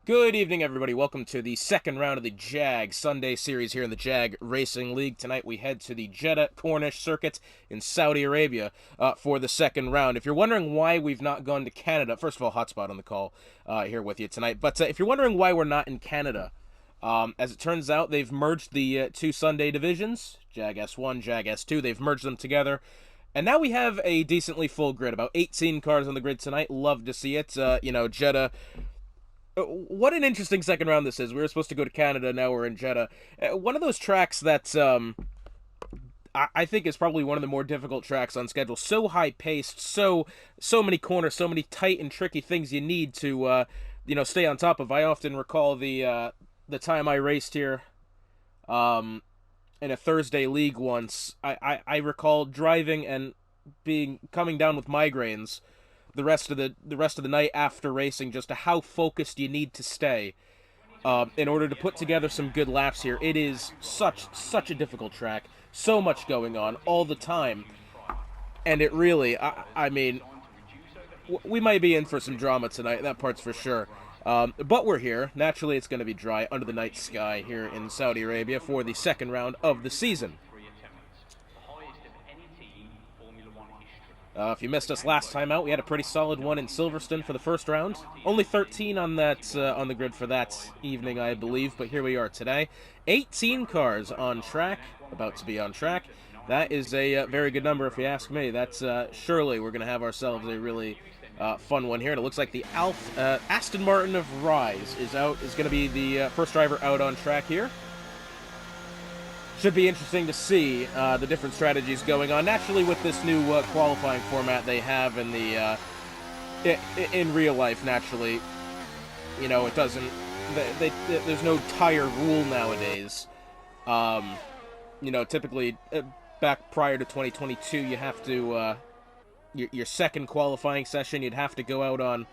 Good evening, everybody. Welcome to the second round of the JAG Sunday Series here in the JAG Racing League. Tonight we head to the Jeddah Corniche Circuit in Saudi Arabia for the second round. If you're wondering why we've not gone to Canada, first of all, Hotspot on the call here with you tonight. But if you're wondering why we're not in Canada, as it turns out, they've merged the two Sunday divisions, JAG S1, JAG S2. They've merged them together. And now we have a decently full grid, about 18 cars on the grid tonight. Love to see it. Jeddah. What an interesting second round this is. We were supposed to go to Canada, now we're in Jeddah. One of those tracks that I think is probably one of the more difficult tracks on schedule. So high paced, so many corners, so many tight and tricky things you need to stay on top of. I often recall the time I raced here in a Thursday league once. I recall driving and coming down with migraines the rest of the night after racing, just to how focused you need to stay in order to put together some good laps here. It is such a difficult track, so much going on all the time, and it really, I mean, we might be in for some drama tonight. That part's for sure. But we're here. Naturally, it's going to be dry under the night sky here in Saudi Arabia for the second round of the season. If you missed us last time out, we had a pretty solid one in Silverstone for the first round. Only 13 on that on the grid for that evening, I believe, but here we are today. 18 cars on track, about to be on track. That is a very good number if you ask me. That's surely we're going to have ourselves a really fun one here. And it looks like the Aston Martin of Rise is going to be the first driver out on track here. Should be interesting to see the different strategies going on. Naturally, with this new qualifying format they have in the in real life, naturally, it doesn't. There's no tire rule nowadays. Typically back prior to 2022, you have to your second qualifying session, you'd have to go out on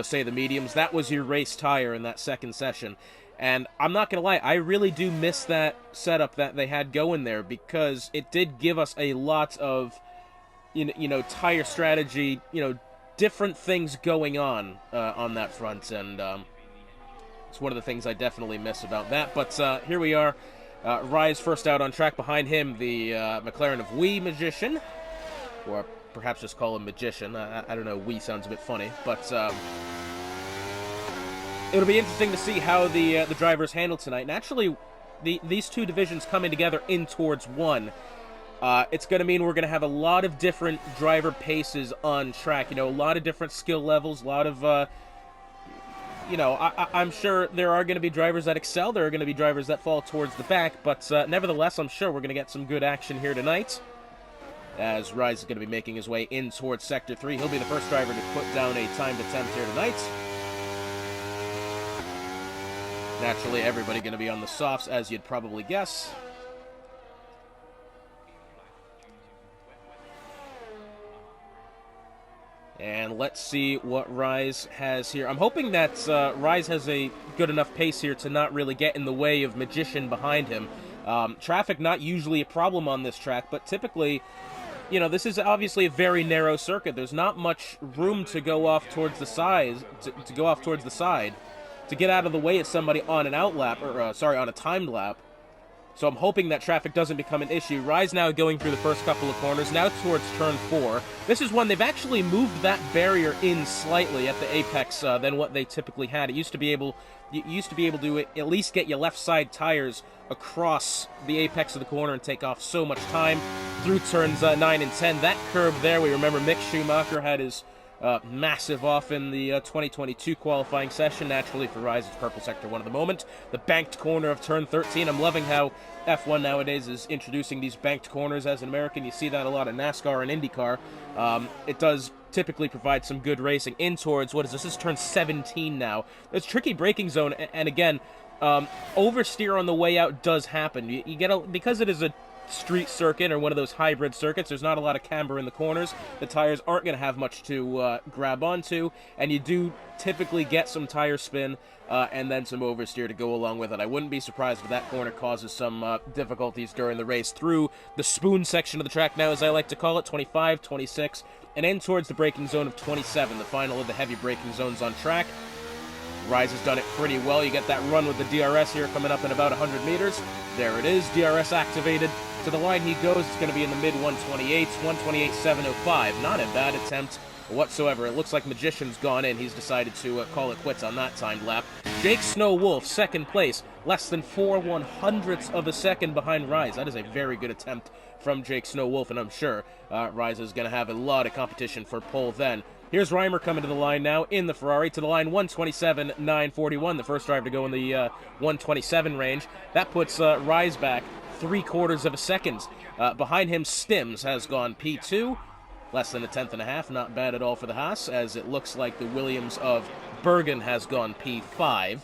say the mediums. That was your race tire in that second session. And I'm not going to lie, I really do miss that setup that they had going there, because it did give us a lot of, tire strategy, different things going on that front. And it's one of the things I definitely miss about that. But here we are. Rise first out on track. Behind him, the McLaren of Wee Magician. Or perhaps just call him Magician. I don't know, Wee sounds a bit funny. But it'll be interesting to see how the drivers handle tonight. Naturally, these two divisions coming together in towards one, it's going to mean we're going to have a lot of different driver paces on track. A lot of different skill levels, a lot of, I'm sure there are going to be drivers that excel. There are going to be drivers that fall towards the back. But nevertheless, I'm sure we're going to get some good action here tonight, as Rise is going to be making his way in towards Sector 3. He'll be the first driver to put down a timed attempt here tonight. Naturally, everybody going to be on the softs, as you'd probably guess. And let's see what Rise has here. I'm hoping that Rise has a good enough pace here to not really get in the way of Magician behind him. Traffic not usually a problem on this track, but typically, this is obviously a very narrow circuit. There's not much room to go off towards the side, to go off towards the side, to get out of the way of somebody on an outlap, or on a timed lap. So I'm hoping that traffic doesn't become an issue. Rise now going through the first couple of corners, now towards turn 4. This is one they've actually moved that barrier in slightly at the apex than what they typically had. You used to be able to at least get your left side tires across the apex of the corner and take off so much time through turns 9 and 10. That curb there, we remember Mick Schumacher had his massive off in the 2022 qualifying session. Naturally, for Rise, it's purple sector 1 at the moment. The banked corner of turn 13. I'm loving how F1 nowadays is introducing these banked corners. As an American, you see that a lot in NASCAR and IndyCar. It does typically provide some good racing in towards, what is this? This is turn 17 now. There's tricky braking zone, and again, oversteer on the way out does happen. You get because it is a street circuit or one of those hybrid circuits, there's not a lot of camber in the corners. The tires aren't going to have much to grab onto, and you do typically get some tire spin and then some oversteer to go along with it. I wouldn't be surprised if that corner causes some difficulties during the race through the spoon section of the track now, as I like to call it, 25, 26, and in towards the braking zone of 27, the final of the heavy braking zones on track. Rise has done it pretty well. You get that run with the DRS here coming up in about 100 meters. There it is, DRS activated. To the line he goes, it's going to be in the mid-128s, 128.705. Not a bad attempt whatsoever. It looks like Magician's gone in. He's decided to call it quits on that timed lap. Jake Snow Wolf, second place, less than 4/100ths of a second behind Rise. That is a very good attempt from Jake Snow Wolf, and I'm sure Rise is going to have a lot of competition for pole then. Here's Reimer coming to the line now in the Ferrari. To the line, 127.941, the first driver to go in the 127 range. That puts Rise back 3/4 of a second. Behind him, Stims has gone P2. Less than a tenth and a half, not bad at all for the Haas, as it looks like the Williams of Bergen has gone P5.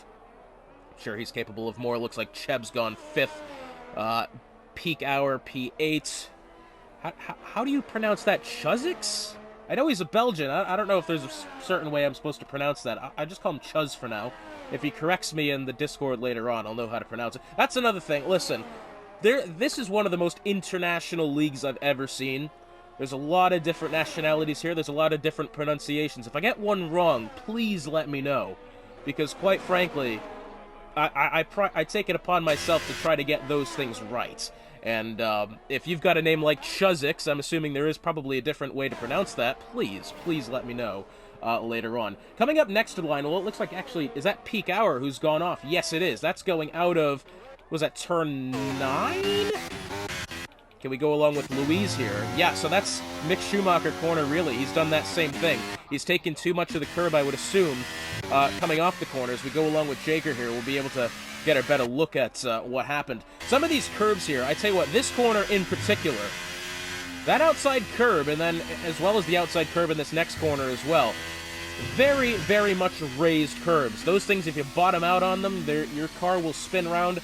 Sure, he's capable of more. Looks like Cheb's gone 5th. Peak Hour P8. How do you pronounce that? Chuzix? I know he's a Belgian. I don't know if there's a certain way I'm supposed to pronounce that. I just call him Chuz for now. If he corrects me in the Discord later on, I'll know how to pronounce it. That's another thing. Listen, this is one of the most international leagues I've ever seen. There's a lot of different nationalities here. There's a lot of different pronunciations. If I get one wrong, please let me know. Because quite frankly, I take it upon myself to try to get those things right. And if you've got a name like Chuzix, I'm assuming there is probably a different way to pronounce that. Please let me know later on. Coming up next to the line, well, it looks like actually, is that Peak Hour who's gone off? Yes, it is. That's going out of, was that turn 9? Can we go along with Louise here? Yeah, so that's Mick Schumacher corner, really. He's done that same thing. He's taken too much of the curb, I would assume, coming off the corner. As we go along with Jager here, we'll be able to get a better look at what happened. Some of these curbs here, I tell you what, this corner in particular, that outside curb, and then as well as the outside curb in this next corner as well, very, very much raised curbs. Those things, if you bottom out on them, your car will spin around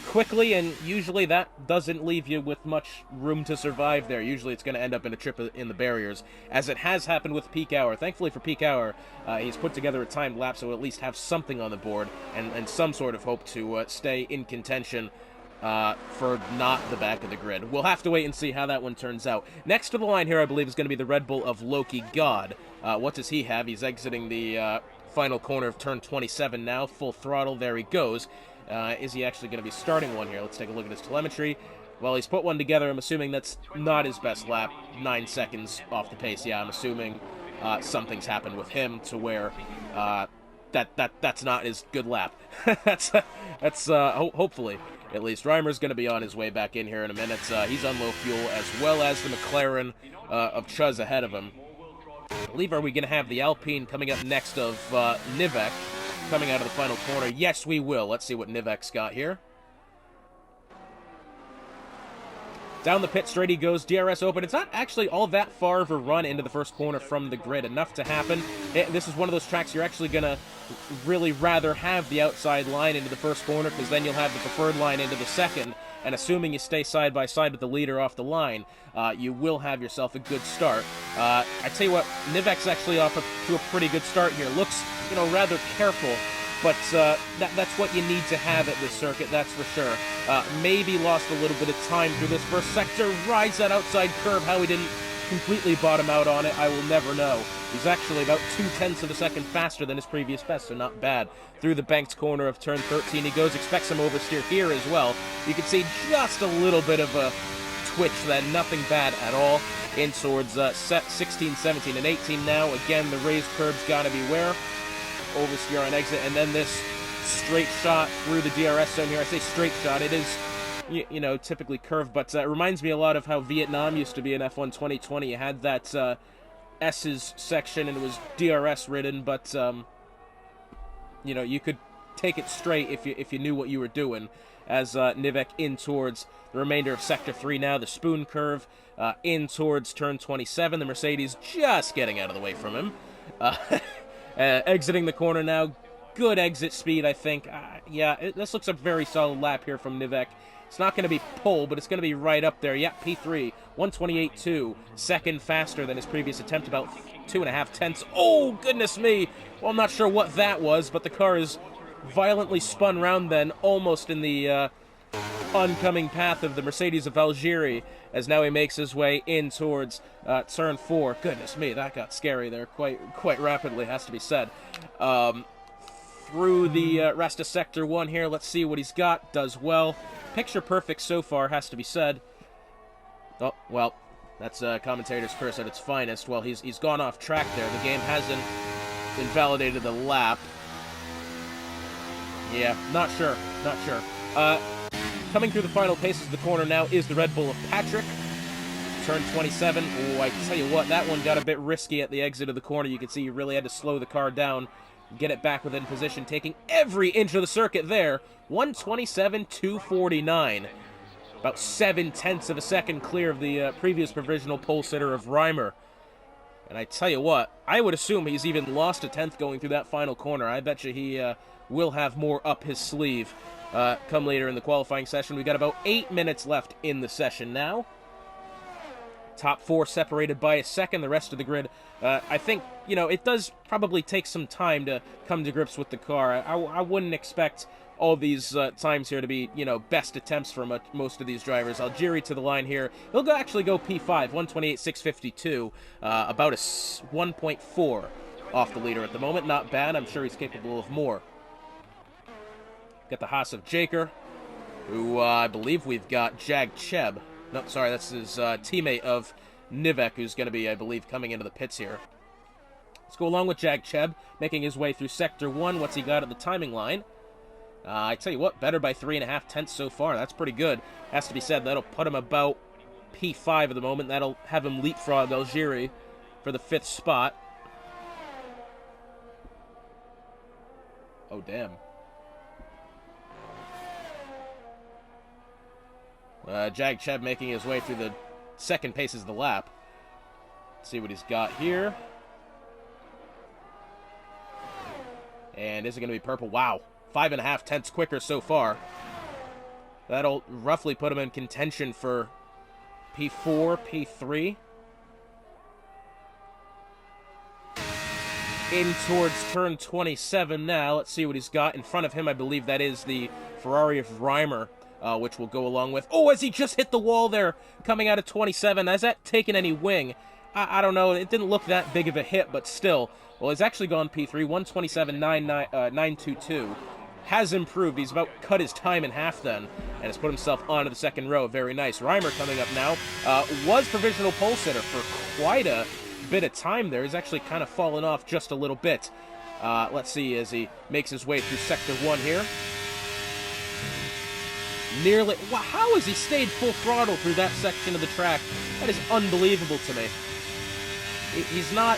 quickly, and usually that doesn't leave you with much room to survive there. Usually it's going to end up in a trip in the barriers, as it has happened with Peak Hour. Thankfully for Peak Hour, he's put together a timed lap, so he'll at least have something on the board, and some sort of hope to stay in contention for not the back of the grid. We'll have to wait and see how that one turns out. Next to the line here, I believe, is going to be the Red Bull of Loki God. What does he have? He's exiting the final corner of turn 27 now, full throttle. There he goes. Is he actually going to be starting one here? Let's take a look at his telemetry. Well, he's put one together. I'm assuming that's not his best lap. 9 seconds off the pace. Yeah, I'm assuming something's happened with him to where that's not his good lap. that's hopefully, at least. Reimer's going to be on his way back in here in a minute. He's on low fuel, as well as the McLaren of Chuz ahead of him. I believe, are we going to have the Alpine coming up next of Nivek coming out of the final corner? Yes, we will. Let's see what Nivek's got here. Down the pit straight he goes, DRS open. It's not actually all that far of a run into the first corner from the grid. Enough to happen. This is one of those tracks you're actually going to really rather have the outside line into the first corner, because then you'll have the preferred line into the second. And assuming you stay side by side with the leader off the line, you will have yourself a good start. I tell you what, Nivek's actually off to a pretty good start here. Looks, rather careful, but that's what you need to have at this circuit, that's for sure. Maybe lost a little bit of time through this first sector. Rides that outside curve. How he didn't completely bottom out on it, I will never know. He's actually about 0.2 of a second faster than his previous best, so not bad. Through the banked corner of turn 13 he goes. Expect some oversteer here as well. You can see just a little bit of a twitch then, nothing bad at all. In towards set 16, 17, and 18 now. Again, the raised curb's got to beware. Oversteer on exit, and then this straight shot through the DRS zone here. I say straight shot, it is, typically curved, but it reminds me a lot of how Vietnam used to be in F1 2020. You had that S's section, and it was DRS ridden, but, you could take it straight if you knew what you were doing. As Nivek in towards the remainder of Sector 3 now, the spoon curve, in towards turn 27. The Mercedes just getting out of the way from him. Exiting the corner now. Good exit speed, I think. This looks a very solid lap here from Nivek. It's not going to be pole, but it's going to be right up there. Yeah, P3, 128.2. Second faster than his previous attempt, about 2.5 tenths. Oh, goodness me. Well, I'm not sure what that was, but the car is violently spun round then, almost in the oncoming path of the Mercedes of Algeria, as now he makes his way in towards turn 4. Goodness me, that got scary there quite rapidly, has to be said. through the rest of Sector 1 here. Let's see what he's got. Does well. Picture perfect so far, has to be said. Oh, well, that's commentator's curse at its finest. Well, he's gone off track there. The game hasn't invalidated the lap. Yeah, not sure. Coming through the final paces of the corner now is the Red Bull of Patrick. Turn 27. Oh, I tell you what, that one got a bit risky at the exit of the corner. You can see you really had to slow the car down, get it back within position, taking every inch of the circuit there. 127.249. About 7/10 of a second clear of the previous provisional pole sitter of Reimer. And I tell you what, I would assume he's even lost a tenth going through that final corner. I bet you he will have more up his sleeve come later in the qualifying session. We've got about 8 minutes left in the session now. Top 4 separated by a second. The rest of the grid, I think, it does probably take some time to come to grips with the car. I wouldn't expect all these times here to be, best attempts for most of these drivers. Algeri to the line here. He'll actually go P5, 128.652, about a 1.4 off the leader at the moment. Not bad. I'm sure he's capable of more. Got the Haas of Jaker, who I believe we've got Jag Cheb. No, sorry, that's his teammate of Nivek, who's going to be, I believe, coming into the pits here. Let's go along with Jag Cheb, making his way through Sector 1. What's he got at the timing line? I tell you what, better by 3.5 tenths so far. That's pretty good. Has to be said, that'll put him about P5 at the moment. That'll have him leapfrog Algeri for the 5th spot. Oh, damn. Jag Cheb making his way through the second paces of the lap. Let's see what he's got here. And is it going to be purple? Wow. 5.5 tenths quicker so far. That'll roughly put him in contention for P4, P3. In towards turn 27 now. Let's see what he's got. In front of him, I believe that is the Ferrari of Reimer, which will go along with... Oh, has he just hit the wall there coming out of 27? Has that taken any wing? I don't know. It didn't look that big of a hit, but still. Well, he's actually gone P3, 127.922. Has improved. He's about cut his time in half then, and has put himself onto the second row. Very nice. Reimer coming up now. Was provisional pole sitter for quite a bit of time there. He's actually kind of fallen off just a little bit. Let's see as he makes his way through Sector 1 here. Nearly... Wow, how has he stayed full throttle through that section of the track? That is unbelievable to me. He's not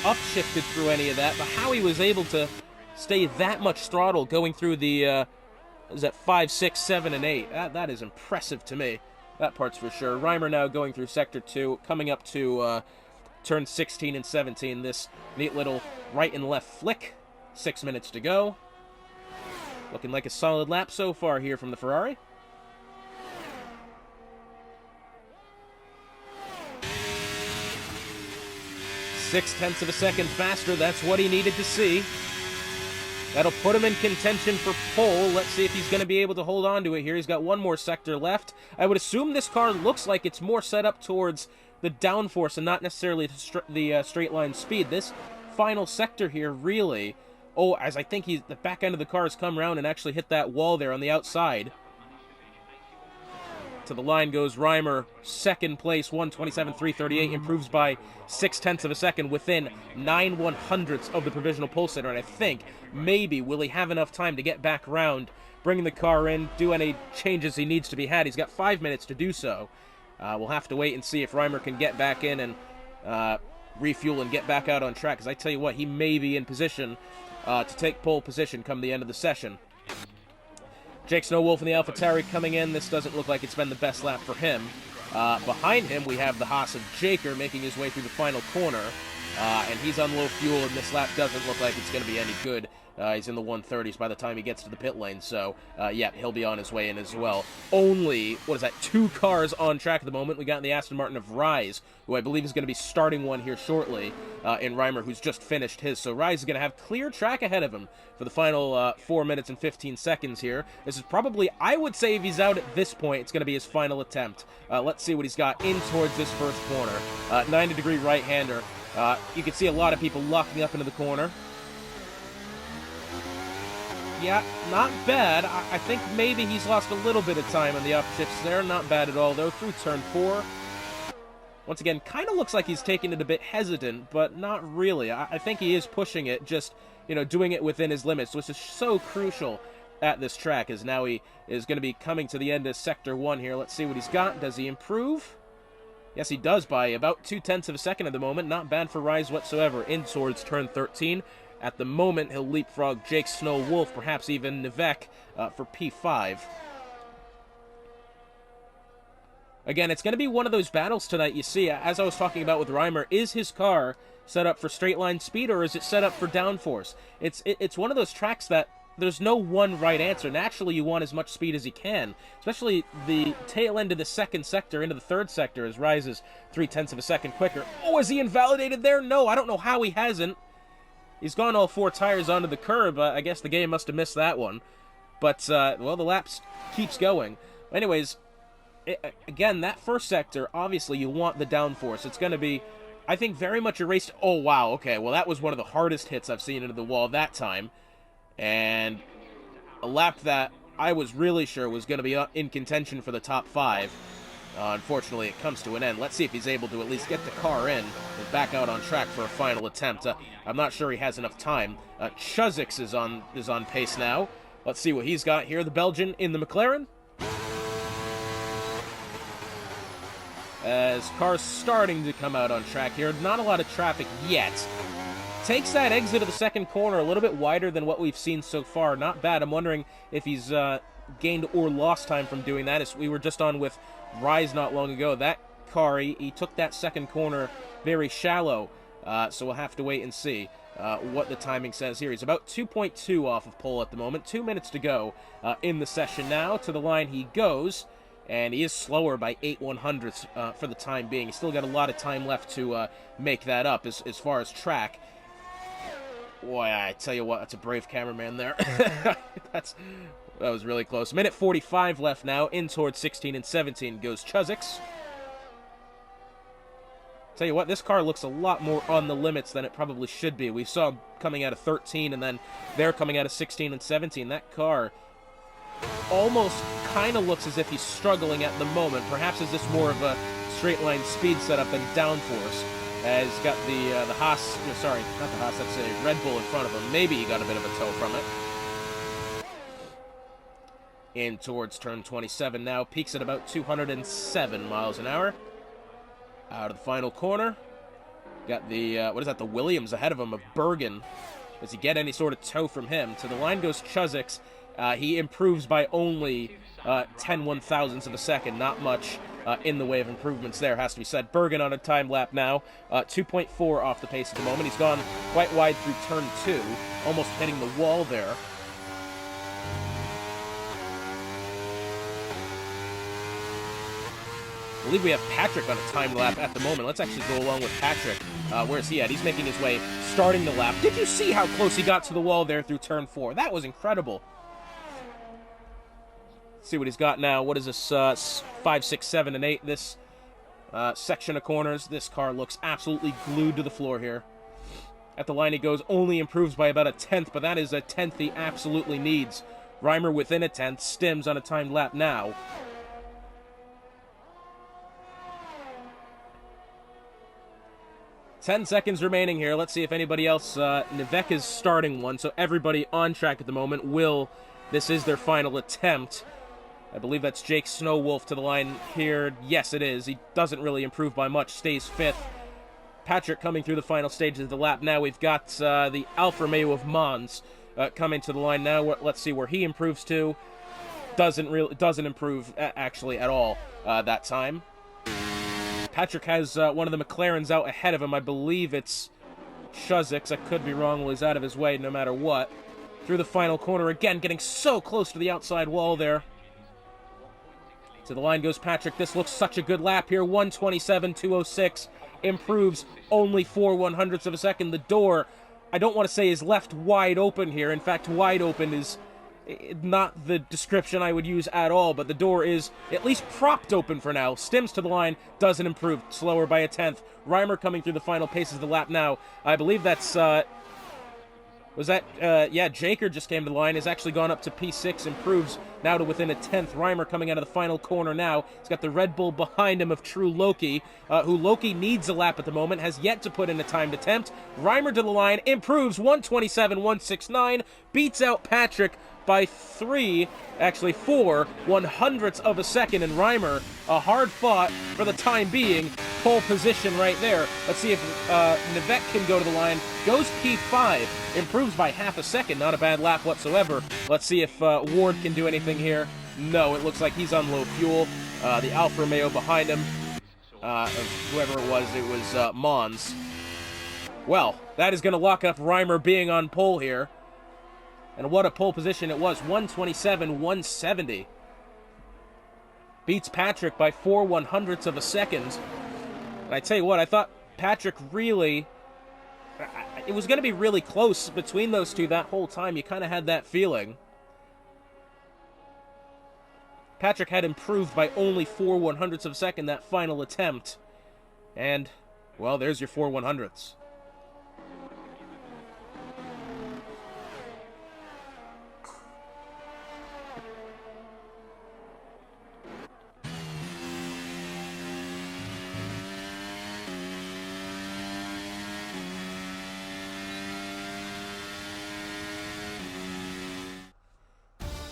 upshifted through any of that, but how he was able to stay that much throttle going through the, is that 5, 6, 7, and 8? That is impressive to me. That part's for sure. Reimer now going through Sector 2, coming up to turn 16 and 17. This neat little right and left flick. 6 minutes to go. Looking like a solid lap so far here from the Ferrari. .6 of a second faster. That's what he needed to see. That'll put him in contention for pole. Let's see if he's going to be able to hold on to it here. He's got one more sector left. I would assume this car looks like it's more set up towards the downforce and not necessarily the straight line speed. This final sector here really... Oh, as I think the back end of the car has come around and actually hit that wall there on the outside. To the line goes Reimer, second place, 127.338, improves by 0.6 of a second within 9/100ths of the provisional pole sitter. And I think maybe will he have enough time to get back around, bring the car in, do any changes he needs to be had. He's got 5 minutes to do so. We'll have to wait and see if Reimer can get back in and refuel and get back out on track. Because I tell you what, he may be in position to take pole position come the end of the session. Jake Snowwolf in the AlphaTauri coming in. This doesn't look like it's been the best lap for him. Behind him, we have the Haas of Jaker making his way through the final corner. And he's on low fuel, and this lap doesn't look like it's going to be any good. He's in the 130s by the time he gets to the pit lane. So, yeah, he'll be on his way in as well. Only, 2 cars on track at the moment. We got the Aston Martin of Rise, who I believe is going to be starting one here shortly, in Reimer, who's just finished his. So Rise is going to have clear track ahead of him for the final 4 minutes and 15 seconds here. This is probably, I would say if he's out at this point, it's going to be his final attempt. Let's see what he's got in towards this first corner. 90-degree right-hander. You can see a lot of people locking up into the corner. Yeah, not bad. I think maybe he's lost a little bit of time on the upshifts there. Not bad at all, though, through turn 4. Once again, kind of looks like he's taking it a bit hesitant, but not really. I think he is pushing it, just, you know, doing it within his limits, which is so crucial at this track, as now he is going to be coming to the end of Sector 1 here. Let's see what he's got. Does he improve? Yes, he does by about 0.2 of a second at the moment. Not bad for Rise whatsoever. In towards turn 13. At the moment, he'll leapfrog Jake Snow Wolf, perhaps even Nivek for P5. Again, it's going to be one of those battles tonight, you see, as I was talking about with Reimer, is his car set up for straight line speed, or is it set up for downforce? It's one of those tracks that there's no one right answer. Naturally, you want as much speed as you can, especially the tail end of the second sector into the third sector as Rise is 0.3 of a second quicker. Oh, is he invalidated there? No, I don't know how he hasn't. He's gone all 4 tires onto the curb. I guess the game must have missed that one. But, well, the laps keeps going. Anyways, again, that first sector, obviously you want the downforce. It's going to be, I think, very much a race. Oh, wow, okay. Well, that was one of the hardest hits I've seen into the wall that time. And a lap that I was really sure was going to be in contention for the top 5. Unfortunately, it comes to an end. Let's see if he's able to at least get the car in and back out on track for a final attempt. I'm not sure he has enough time. Chuzix is on pace now. Let's see what he's got here. The Belgian in the McLaren. As cars starting to come out on track here. Not a lot of traffic yet. Takes that exit of the second corner a little bit wider than what we've seen so far. Not bad. I'm wondering if he's gained or lost time from doing that. As we were just on with Rise not long ago. That car, he took that second corner very shallow. So we'll have to wait and see what the timing says here. He's about 2.2 off of pole at the moment. 2 minutes to go in the session now. To the line he goes. And he is slower by 8/100ths for the time being. He's still got a lot of time left to make that up as far as track. Boy, I tell you what, that's a brave cameraman there. That was really close. Minute 45 left now. In towards 16 and 17 goes Chuzix. Tell you what, this car looks a lot more on the limits than it probably should be. We saw coming out of 13, and then they're coming out of 16 and 17. That car almost kind of looks as if he's struggling at the moment. Perhaps is this more of a straight line speed setup than downforce? As got the Haas, no, sorry, not the Haas, that's a Red Bull in front of him. Maybe he got a bit of a tow from it. In towards turn 27 now, peaks at about 207 miles an hour. Out of the final corner. Got the, what is that, the Williams ahead of him of Bergen. Does he get any sort of tow from him? To the line goes Chuzix. He improves by only 10/1000ths of a second. Not much in the way of improvements there, has to be said. Bergen on a time lap now. 2.4 off the pace at the moment. He's gone quite wide through turn 2. Almost hitting the wall there. I believe we have Patrick on a time lap at the moment. Let's actually go along with Patrick. Where's he at? He's making his way, starting the lap. Did you see how close he got to the wall there through turn 4? That was incredible. See what he's got now. What is this? 5, 6, 7, and 8. This section of corners. This car looks absolutely glued to the floor here. At the line he goes, only improves by about 1/10, but that is 1/10 he absolutely needs. Reimer within 1/10. Stims on a timed lap now. Ten seconds remaining here. Let's see if anybody else... Nivek is starting one, so everybody on track at the moment will... This is their final attempt. I believe that's Jake Snowwolf to the line here. Yes, it is. He doesn't really improve by much. Stays 5th. Patrick coming through the final stages of the lap. Now we've got the Alfa Romeo of Mons coming to the line now. Let's see where he improves to. Doesn't improve actually at all that time. Patrick has one of the McLarens out ahead of him. I believe it's Chuzix. I could be wrong. Well, he's out of his way no matter what. Through the final corner again, getting so close to the outside wall there. To the line goes Patrick. This looks such a good lap here. 1:27.206. Improves only 4/100ths of a second. The door, I don't want to say is left wide open here. In fact, wide open is not the description I would use at all, but the door is at least propped open for now. Stims to the line, doesn't improve. Slower by 1/10. Reimer coming through the final paces of the lap now. I believe that's... What Was that, yeah, Jaker just came to the line, has actually gone up to P6, improves now to within a 10th. Reimer coming out of the final corner now. He's got the Red Bull behind him of True Loki, who Loki needs a lap at the moment, has yet to put in a timed attempt. Reimer to the line, improves 1:27.169, beats out Patrick by 4 100ths of a second, and Reimer, a hard fought for the time being, pole position right there. Let's see if Nivek can go to the line, goes P5, improves by half a second, not a bad lap whatsoever. Let's see if Ward can do anything here. No, it looks like he's on low fuel. The Alfa Romeo behind him, whoever it was Mons. Well, that is going to lock up Reimer being on pole here. And what a pole position it was, 1:27.170. Beats Patrick by 4 100ths of a second. And I tell you what, I thought Patrick really... It was going to be really close between those two that whole time. You kind of had that feeling. Patrick had improved by only 4 100ths of a second that final attempt. And, well, there's your 4 100ths.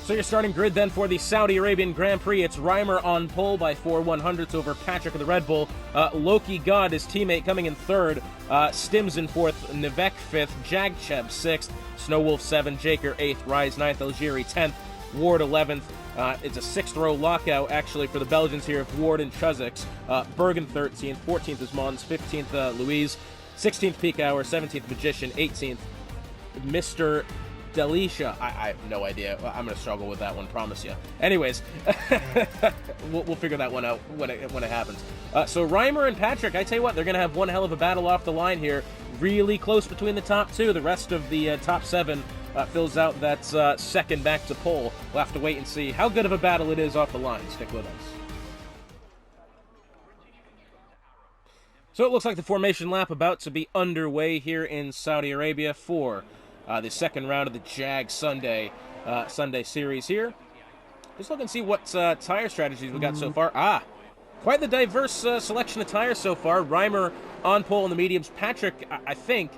So your starting grid then for the Saudi Arabian Grand Prix. It's Reimer on pole by 4 100ths over Patrick of the Red Bull. Loki God, his teammate, coming in third. Stims in fourth. Nivek fifth. JAG 6th. Snowwolf 7th. Jaker 8th. Rise 9th. Algeri 10th. Ward 11th. It's a 6th-row lockout, actually, for the Belgians here of Ward and Chuzix. Bergen 13th. 14th is Mons. 15th, Louise. 16th, Peak Hour. 17th, Magician. 18th, Mr. Delisha. I have no idea. I'm going to struggle with that one, promise you. Anyways, we'll figure that one out when it happens. So Reimer and Patrick, I tell you what, they're going to have one hell of a battle off the line here. Really close between the top two. The rest of the top 7 fills out that second back to pole. We'll have to wait and see how good of a battle it is off the line. Stick with us. So it looks like the formation lap about to be underway here in Saudi Arabia for the second round of the JAG Sunday series here. Just looking to see what tire strategies we got so far. Quite the diverse selection of tires so far. Reimer on pole in the mediums. Patrick, I think,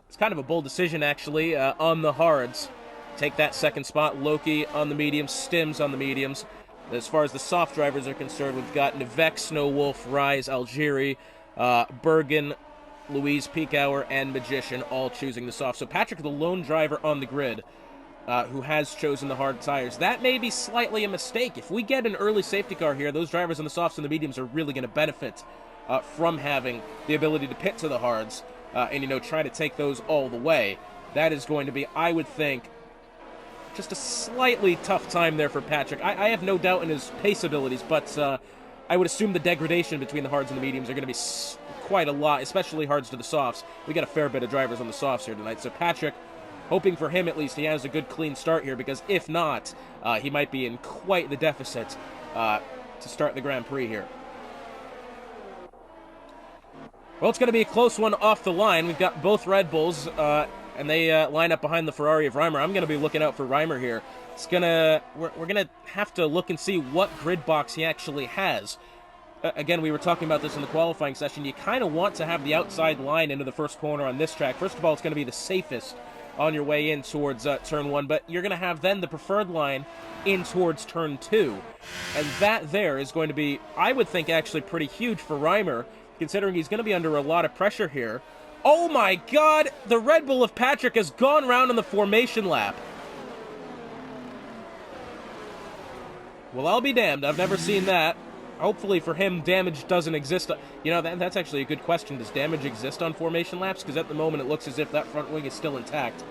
it's kind of a bold decision, actually, on the hards. Take that second spot. Loki on the mediums. Stims on the mediums. As far as the soft drivers are concerned, we've got Nivek, Snowwolf, Rise, Algeri, Bergen, Louise, Peak Hour, and Magician all choosing the soft. So Patrick, the lone driver on the grid, who has chosen the hard tires. That may be slightly a mistake. If we get an early safety car here, those drivers on the softs and the mediums are really going to benefit from having the ability to pit to the hards and, try to take those all the way. That is going to be, I would think, just a slightly tough time there for Patrick. I have no doubt in his pace abilities, but I would assume the degradation between the hards and the mediums are going to be quite a lot, especially hards to the softs. We got a fair bit of drivers on the softs here tonight, so Patrick, hoping for him at least, he has a good clean start here, because if not, he might be in quite the deficit to start the Grand Prix here. Well, it's going to be a close one off the line. We've got both Red Bulls, and they line up behind the Ferrari of Reimer. I'm going to be looking out for Reimer here. We're going to have to look and see what grid box he actually has. Again, we were talking about this in the qualifying session. You kind of want to have the outside line into the first corner on this track. First of all, it's going to be the safest on your way in towards turn 1, but you're going to have then the preferred line in towards turn 2. And that there is going to be, I would think, actually pretty huge for Reimer, considering he's going to be under a lot of pressure here. Oh my God! The Red Bull of Patrick has gone round on the formation lap. Well, I'll be damned. I've never seen that. Hopefully for him, damage doesn't exist. That's actually a good question. Does damage exist on formation laps? Because at the moment, it looks as if that front wing is still intact.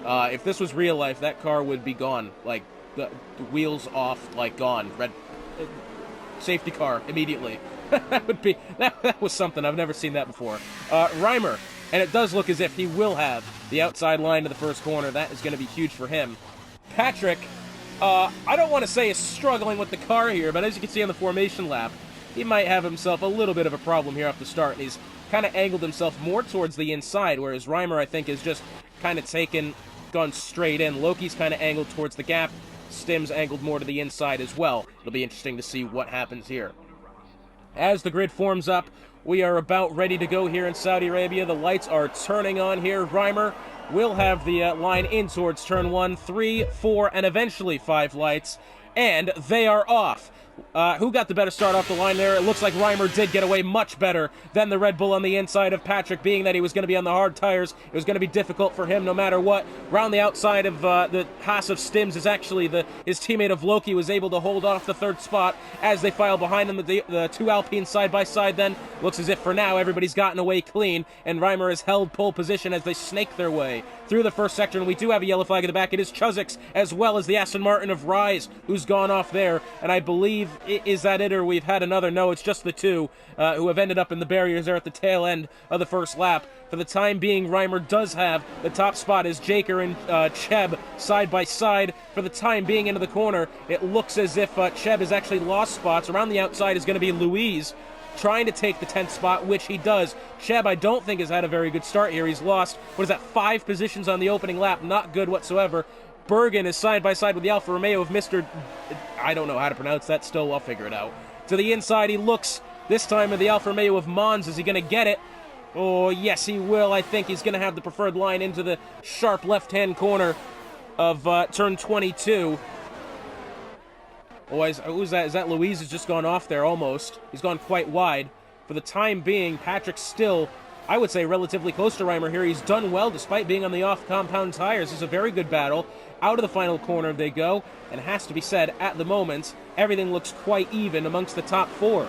If this was real life, that car would be gone. Like, the wheels off, like, gone. Safety car, immediately. That was something. I've never seen that before. Reimer, and it does look as if he will have the outside line to the first corner. That is going to be huge for him. Patrick, I don't want to say is struggling with the car here, but as you can see on the formation lap, he might have himself a little bit of a problem here off the start, and he's kind of angled himself more towards the inside, whereas Reimer, I think, is just kind of taken gone straight in. Loki's kind of angled towards the gap. Stims angled more to the inside as well. It'll be interesting to see what happens here. As the grid forms up, we are about ready to go here in Saudi Arabia. The lights are turning on here. Reimer will have the line in towards turn 1, 3, 4, and eventually 5 lights. And they are off. Who got the better start off the line there? It looks like Reimer did get away much better than the Red Bull on the inside of Patrick, being that he was going to be on the hard tires. It was going to be difficult for him no matter what. Round the outside of the Haas of Stims is actually his teammate of Loki was able to hold off the 3rd spot as they file behind him. The 2 Alpines side by side then. Looks as if for now everybody's gotten away clean, and Reimer has held pole position as they snake their way through the first sector. And we do have a yellow flag in the back. It is Chuzik's as well as the Aston Martin of Rise who's gone off there, and I believe is that it, or we've had another? No, it's just the 2 who have ended up in the barriers there at the tail end of the first lap. For the time being, Reimer does have the top spot as Jaker and Cheb side by side. For the time being into the corner, it looks as if Cheb has actually lost spots. Around the outside is going to be Louise, trying to take the 10th spot, which he does. Cheb, I don't think, has had a very good start here. He's lost, 5 positions on the opening lap. Not good whatsoever. Bergen is side by side with the Alfa Romeo of Mr. I don't know how to pronounce that still. I'll figure it out. To the inside, he looks this time at the Alfa Romeo of Mons. Is he going to get it? Oh, yes, he will. I think he's going to have the preferred line into the sharp left-hand corner of turn 22. Oh, who's that? Is that Louise has just gone off there almost? He's gone quite wide. For the time being, Patrick's still, I would say, relatively close to Reimer here. He's done well despite being on the off-compound tires. It's a very good battle. Out of the final corner they go, and it has to be said, at the moment, everything looks quite even amongst the top 4.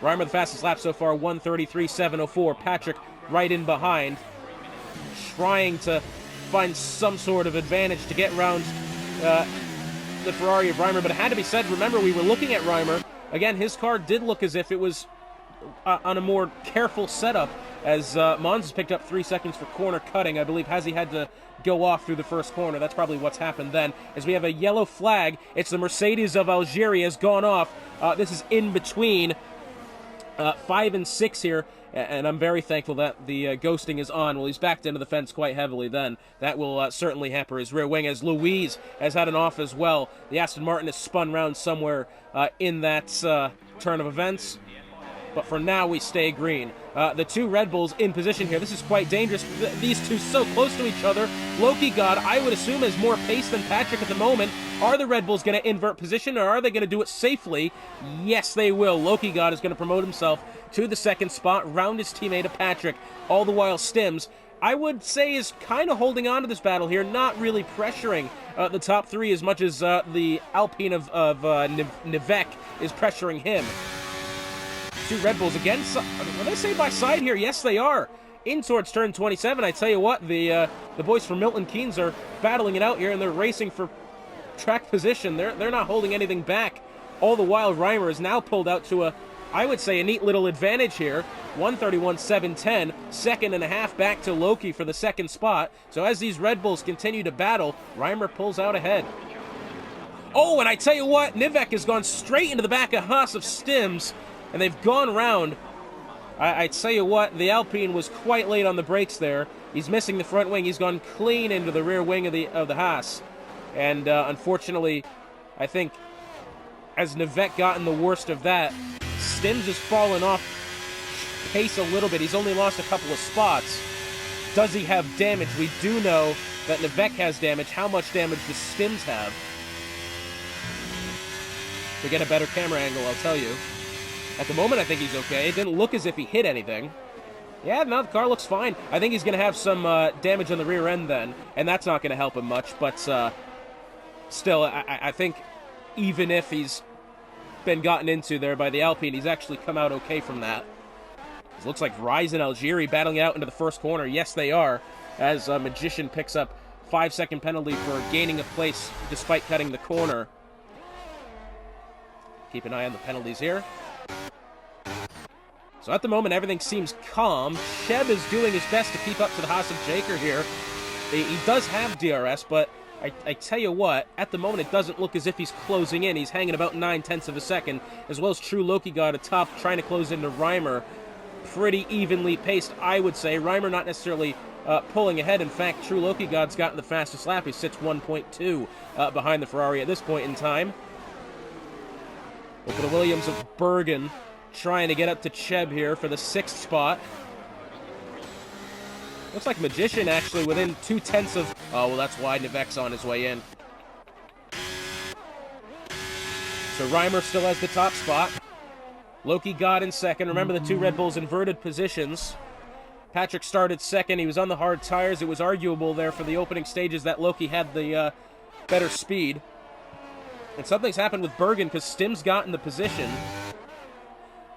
Reimer the fastest lap so far, 1:33.704. Patrick right in behind, trying to find some sort of advantage to get around the Ferrari of Reimer, but it had to be said, remember, we were looking at Reimer. Again, his car did look as if it was on a more careful setup, as Mons has picked up 3 seconds for corner cutting. I believe has he had to go off through the first corner. That's probably what's happened then. As we have a yellow flag, it's the Mercedes of Algeria has gone off. This is in between 5 and 6 here, and I'm very thankful that the ghosting is on. Well, he's backed into the fence quite heavily then. That will certainly hamper his rear wing, as Louise has had an off as well. The Aston Martin has spun round somewhere in that turn of events. But for now, we stay green. The 2 Red Bulls in position here. This is quite dangerous. These 2 so close to each other. Loki God, I would assume, has more pace than Patrick at the moment. Are the Red Bulls going to invert position, or are they going to do it safely? Yes, they will. Loki God is going to promote himself to the 2nd spot, round his teammate of Patrick. All the while, Stims, I would say, is kind of holding on to this battle here, not really pressuring the top 3 as much as the Alpine of Nivek is pressuring him. 2 Red Bulls again. Are they side by side here? Yes, they are. In towards turn 27. I tell you what, the boys from Milton Keynes are battling it out here, and they're racing for track position. They're not holding anything back. All the while, Reimer is now pulled out to I would say, a neat little advantage here. 131.710, 2.5 back to Loki for the 2nd spot. So as these Red Bulls continue to battle, Reimer pulls out ahead. Oh, and I tell you what, Nivek has gone straight into the back of Haas of Stims. And they've gone round. I tell you what, the Alpine was quite late on the brakes there. He's missing the front wing. He's gone clean into the rear wing of the Haas. And unfortunately, I think as Nivek gotten the worst of that, Stims has fallen off pace a little bit. He's only lost a couple of spots. Does he have damage? We do know that Nivek has damage. How much damage does Stims have? To get a better camera angle, I'll tell you. At the moment, I think he's okay. It didn't look as if he hit anything. Yeah, no, the car looks fine. I think he's going to have some damage on the rear end then, and that's not going to help him much. But still, I think even if he's been gotten into there by the Alpine, he's actually come out okay from that. It looks like Rise and Algeri battling out into the first corner. Yes, they are, as Magician picks up 5-second penalty for gaining a place despite cutting the corner. Keep an eye on the penalties here. So at the moment, everything seems calm. Sheb is doing his best to keep up to the Haas of Jaker here. He does have DRS, but I tell you what, at the moment, it doesn't look as if he's closing in. He's hanging about 9/10 of a second, as well as True Loki got atop, trying to close into Reimer. Pretty evenly paced, I would say. Reimer not necessarily pulling ahead. In fact, True Loki God's gotten the fastest lap. He sits 1.2 behind the Ferrari at this point in time. Look at the Williams of Bergen trying to get up to Cheb here for the 6th spot. Looks like Magician actually within 0.2 of... Oh, well, that's why Nivek's on his way in. So Reimer still has the top spot. Loki God in second. Remember the 2 Red Bulls inverted positions. Patrick started second. He was on the hard tires. It was arguable there for the opening stages that Loki had the better speed. And something's happened with Bergen because Stim's got in the position.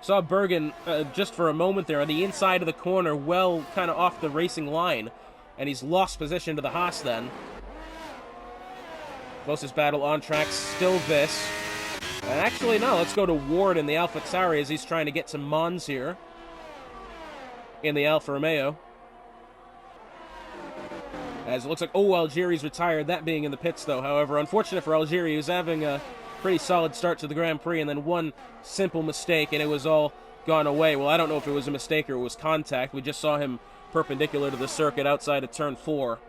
Saw Bergen just for a moment there on the inside of the corner, well kind of off the racing line. And he's lost position to the Haas then. Closest battle on track, still this. And actually, no, let's go to Ward in the AlphaTauri as he's trying to get some Mons here. In the Alfa Romeo. As it looks like, oh, Algeri's retired, that being in the pits, though. However, unfortunate for Algeri, who's having a pretty solid start to the Grand Prix, and then one simple mistake, and it was all gone away. Well, I don't know if it was a mistake or it was contact. We just saw him perpendicular to the circuit outside of Turn 4.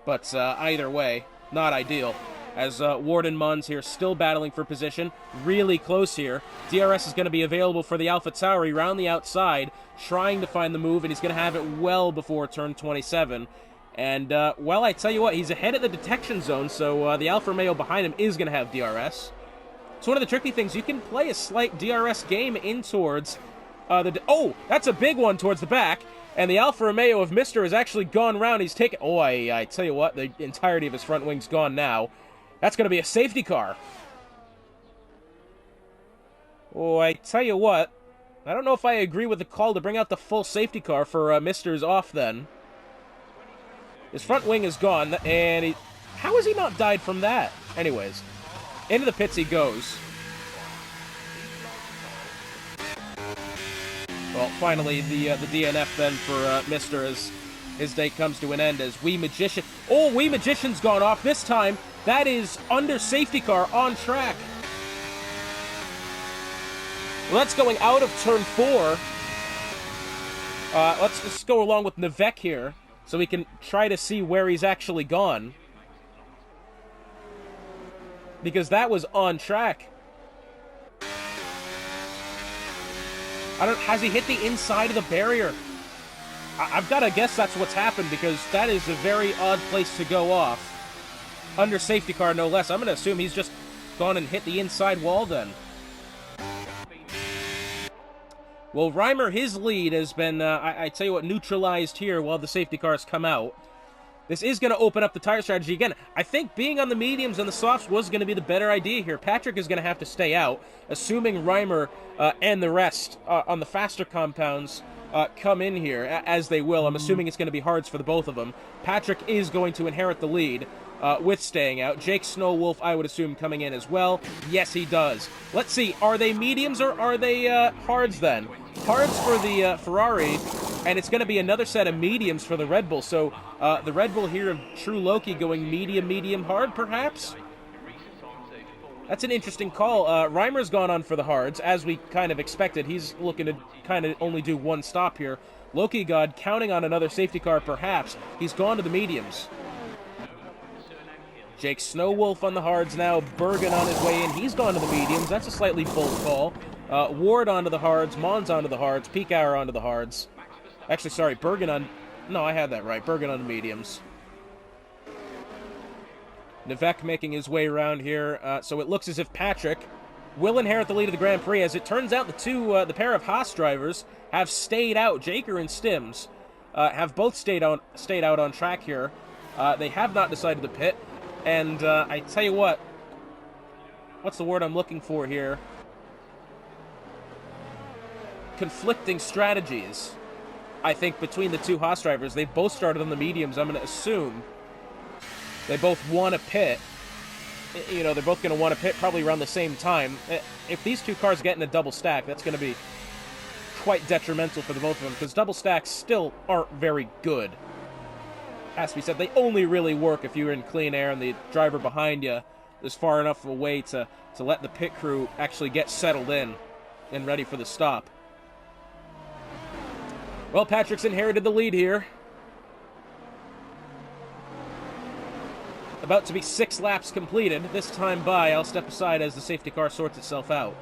But either way, not ideal. As Ward and Mons here still battling for position. Really close here. DRS is going to be available for the AlphaTauri round the outside, trying to find the move, and he's going to have it well before turn 27. And, well, I tell you what, he's ahead of the detection zone, so the Alfa Romeo behind him is going to have DRS. It's one of the tricky things. You can play a slight DRS game in towards oh, that's a big one towards the back. And the Alfa Romeo of Mr. has actually gone round. He's taken... Oh, I tell you what, the entirety of his front wing's gone now. That's going to be a safety car. Oh, I tell you what. I don't know if I agree with the call to bring out the full safety car for Mr.'s off then. His front wing is gone, and he... How has he not died from that? Anyways, into the pits he goes. Well, finally, the DNF then for Mr. as his day comes to an end as Wee Magician... Oh, Wee Magician's gone off this time. That is under safety car on track. Well, that's going out of turn 4. Let's just go along with Nivek here so we can try to see where he's actually gone. Because that was on track. Has he hit the inside of the barrier? I've got to guess that's what's happened because that is a very odd place to go off. Under safety car, no less. I'm going to assume he's just gone and hit the inside wall then. Well, Reimer, his lead has been, I tell you what, neutralized here while the safety cars come out. This is going to open up the tire strategy again. I think being on the mediums and the softs was going to be the better idea here. Patrick is going to have to stay out, assuming Reimer and the rest on the faster compounds come in here, as they will. I'm assuming it's going to be hards for the both of them. Patrick is going to inherit the lead with staying out. Jake Snowwolf, I would assume, coming in as well. Yes, he does. Let's see. Are they mediums or are they hards then? Hards for the Ferrari, and it's going to be another set of mediums for the Red Bull. So the Red Bull here of True Loki going medium, medium, hard, perhaps? That's an interesting call. Reimer's gone on for the hards, as we kind of expected. He's looking to kind of only do one stop here. Loki God counting on another safety car, perhaps. He's gone to the mediums. Jake Snowwolf on the hards now. Bergen on his way in. He's gone to the mediums. That's a slightly bold call. Ward onto the hards. Mons onto the hards. Peak Hour onto the hards. Actually, sorry, Bergen on... No, I had that right. Bergen on the mediums. Nivek making his way around here. So it looks as if Patrick will inherit the lead of the Grand Prix. As it turns out, the pair of Haas drivers have stayed out. Jaker and Stims have both stayed out on track here. They have not decided to pit. And I tell you what, what's the word I'm looking for here? Conflicting strategies, I think, between the two Haas drivers. They've both started on the mediums. I'm going to assume they both want to pit. You know, they're both going to want to pit probably around the same time. If these two cars get in a double stack, that's going to be quite detrimental for the both of them, because double stacks still aren't very good. Has to be said, they only really work if you're in clean air and the driver behind you is far enough away to let the pit crew actually get settled in and ready for the stop. Well, Patrick's inherited the lead here. About to be 6 laps completed. This time by, I'll step aside as the safety car sorts itself out.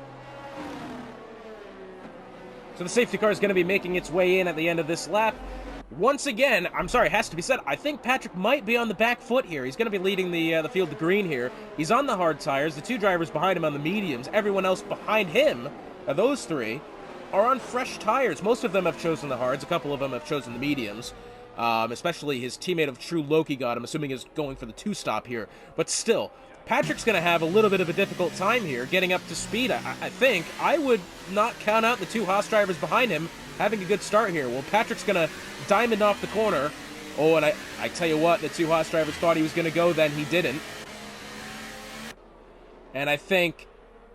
So the safety car is going to be making its way in at the end of this lap. Once again, I'm sorry, it has to be said, I think Patrick might be on the back foot here. He's going to be leading the field to green here. He's on the hard tires. The 2 drivers behind him on the mediums. Everyone else behind him, those 3, are on fresh tires. Most of them have chosen the hards. A couple of them have chosen the mediums. Especially his teammate of True Loki God, I'm assuming, is going for the 2-stop here. But still, Patrick's going to have a little bit of a difficult time here getting up to speed. I think I would not count out the 2 Haas drivers behind him having a good start here. Well, Patrick's going to diamond off the corner. Oh, and I tell you what, the 2 Haas drivers thought he was going to go, then he didn't. And I think,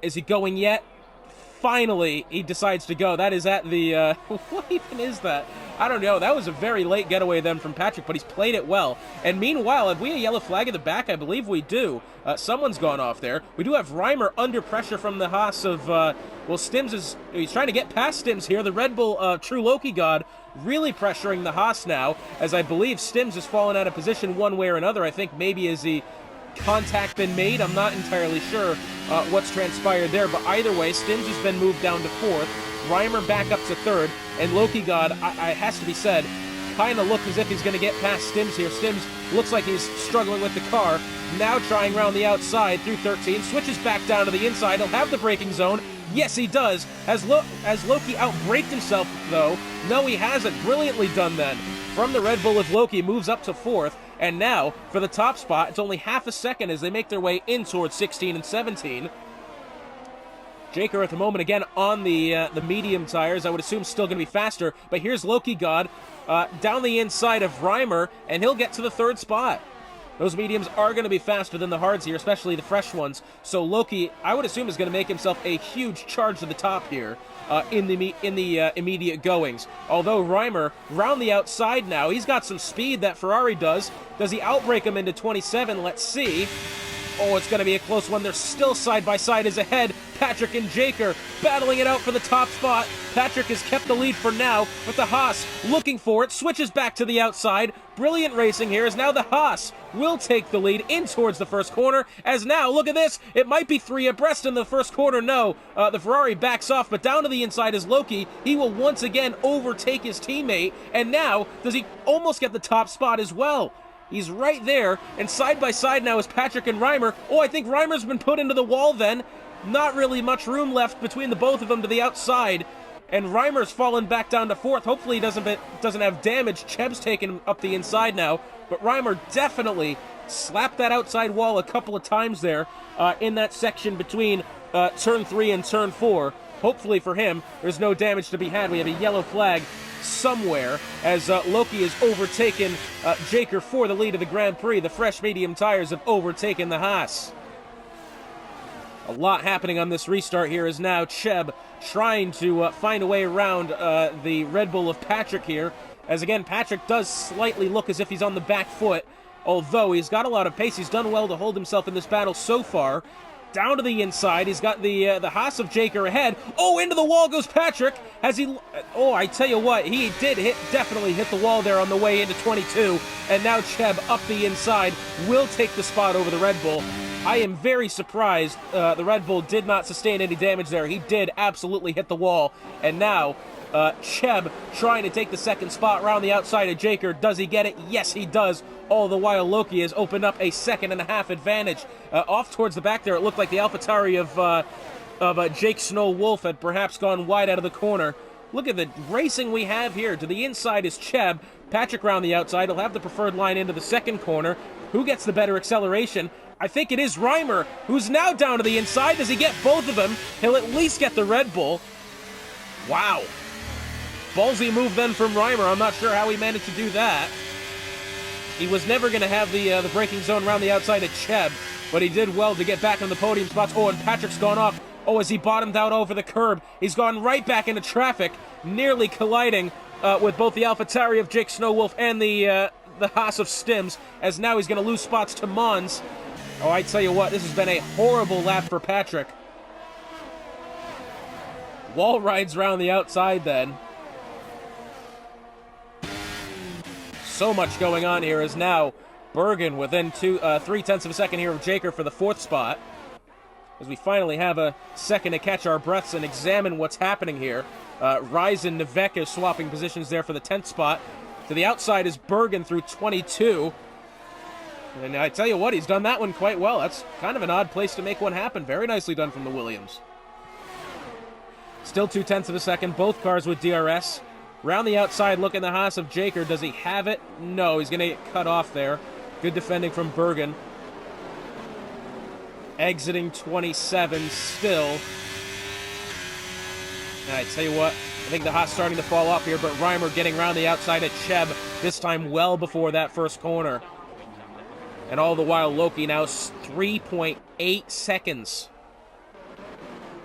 is he going yet? Finally, he decides to go. That is at the, what even is that? I don't know. That was a very late getaway then from Patrick, but he's played it well. And meanwhile, have we a yellow flag at the back? I believe we do. Someone's gone off there. We do have Reimer under pressure from the Haas of, well, Stims is, he's trying to get past Stims here. The Red Bull True Loki God really pressuring the Haas now, as I believe Stims has fallen out of position one way or another. I think maybe as the contact been made. I'm not entirely sure what's transpired there, but either way, Stims has been moved down to 4th. Reimer back up to 3rd, and Loki God, I has to be said, kind of look as if he's going to get past Stims here. Stims looks like he's struggling with the car, now trying around the outside through 13, switches back down to the inside. He'll have the braking zone. Yes, he does. Has Loki outbraked himself, though? No, he hasn't. Brilliantly done then. From the Red Bull of Loki, moves up to 4th. And now, for the top spot, it's only half a second as they make their way in towards 16 and 17. Jaker at the moment, again, on the medium tires. I would assume still going to be faster. But here's Loki God down the inside of Reimer, and he'll get to the 3rd spot. Those mediums are going to be faster than the hards here, especially the fresh ones. So Loki, I would assume, is going to make himself a huge charge to the top here in the immediate goings. Although Reimer, round the outside now, he's got some speed that Ferrari does. Does he outbrake him into 27? Let's see. Oh, it's going to be a close one. They're still side by side as ahead. Patrick and Jaker battling it out for the top spot. Patrick has kept the lead for now, but the Haas looking for it, switches back to the outside. Brilliant racing here as now the Haas will take the lead in towards the first corner, as now, look at this, it might be 3 abreast in the first corner. No, the Ferrari backs off, but down to the inside is Loki. He will once again overtake his teammate, and now does he almost get the top spot as well. He's right there, and side by side now is Patrick and Reimer. Oh, I think Reimer's been put into the wall then. Not really much room left between the both of them to the outside. And Reimer's fallen back down to 4th. Hopefully he doesn't have damage. Cheb's taken him up the inside now. But Reimer definitely slapped that outside wall a couple of times there in that section between turn 3 and turn 4. Hopefully for him, there's no damage to be had. We have a yellow flag somewhere as Loki has overtaken Jaker for the lead of the Grand Prix. The fresh medium tires have overtaken the Haas. A lot happening on this restart here as now Cheb trying to find a way around the Red Bull of Patrick here. As again, Patrick does slightly look as if he's on the back foot, although he's got a lot of pace. He's done well to hold himself in this battle so far. Down to the inside, he's got the Haas of Jaker ahead. Oh, into the wall goes Patrick. Has he? Oh, I tell you what, he did definitely hit the wall there on the way into 22. And now Cheb up the inside will take the spot over the Red Bull. I am very surprised the Red Bull did not sustain any damage there. He did absolutely hit the wall. And now Cheb trying to take the 2nd spot around the outside of Jaker. Does he get it? Yes, he does. All the while, Loki has opened up a 2.5 advantage. Off towards the back there, it looked like the AlphaTauri of Jake Snow Wolf had perhaps gone wide out of the corner. Look at the racing we have here. To the inside is Cheb. Patrick around the outside. He'll have the preferred line into the 2nd corner. Who gets the better acceleration? I think it is Reimer, who's now down to the inside. Does he get both of them? He'll at least get the Red Bull. Wow. Ballsy move then from Reimer. I'm not sure how he managed to do that. He was never going to have the braking zone around the outside of Cheb, but he did well to get back on the podium spots. Oh, and Patrick's gone off. Oh, as he bottomed out over the curb. He's gone right back into traffic, nearly colliding with both the AlphaTauri of Jake Snowwolf and the Haas of Stims, as now he's going to lose spots to Mons. Oh, I tell you what, this has been a horrible lap for Patrick. Wall rides around the outside then. So much going on here as now Bergen within 3/10 of a second here of Jaker for the 4th spot. As we finally have a second to catch our breaths and examine what's happening here. Rise and Nevek swapping positions there for the 10th spot. To the outside is Bergen through 22. And I tell you what, he's done that one quite well. That's kind of an odd place to make one happen. Very nicely done from the Williams. Still 2/10 of a second, both cars with DRS. Round the outside, looking the Haas of Jaker. Does he have it? No, he's going to get cut off there. Good defending from Bergen. Exiting 27 still. And I tell you what, I think the Haas starting to fall off here, but Reimer getting around the outside at Cheb, this time well before that first corner. And all the while, Loki now 3.8 seconds.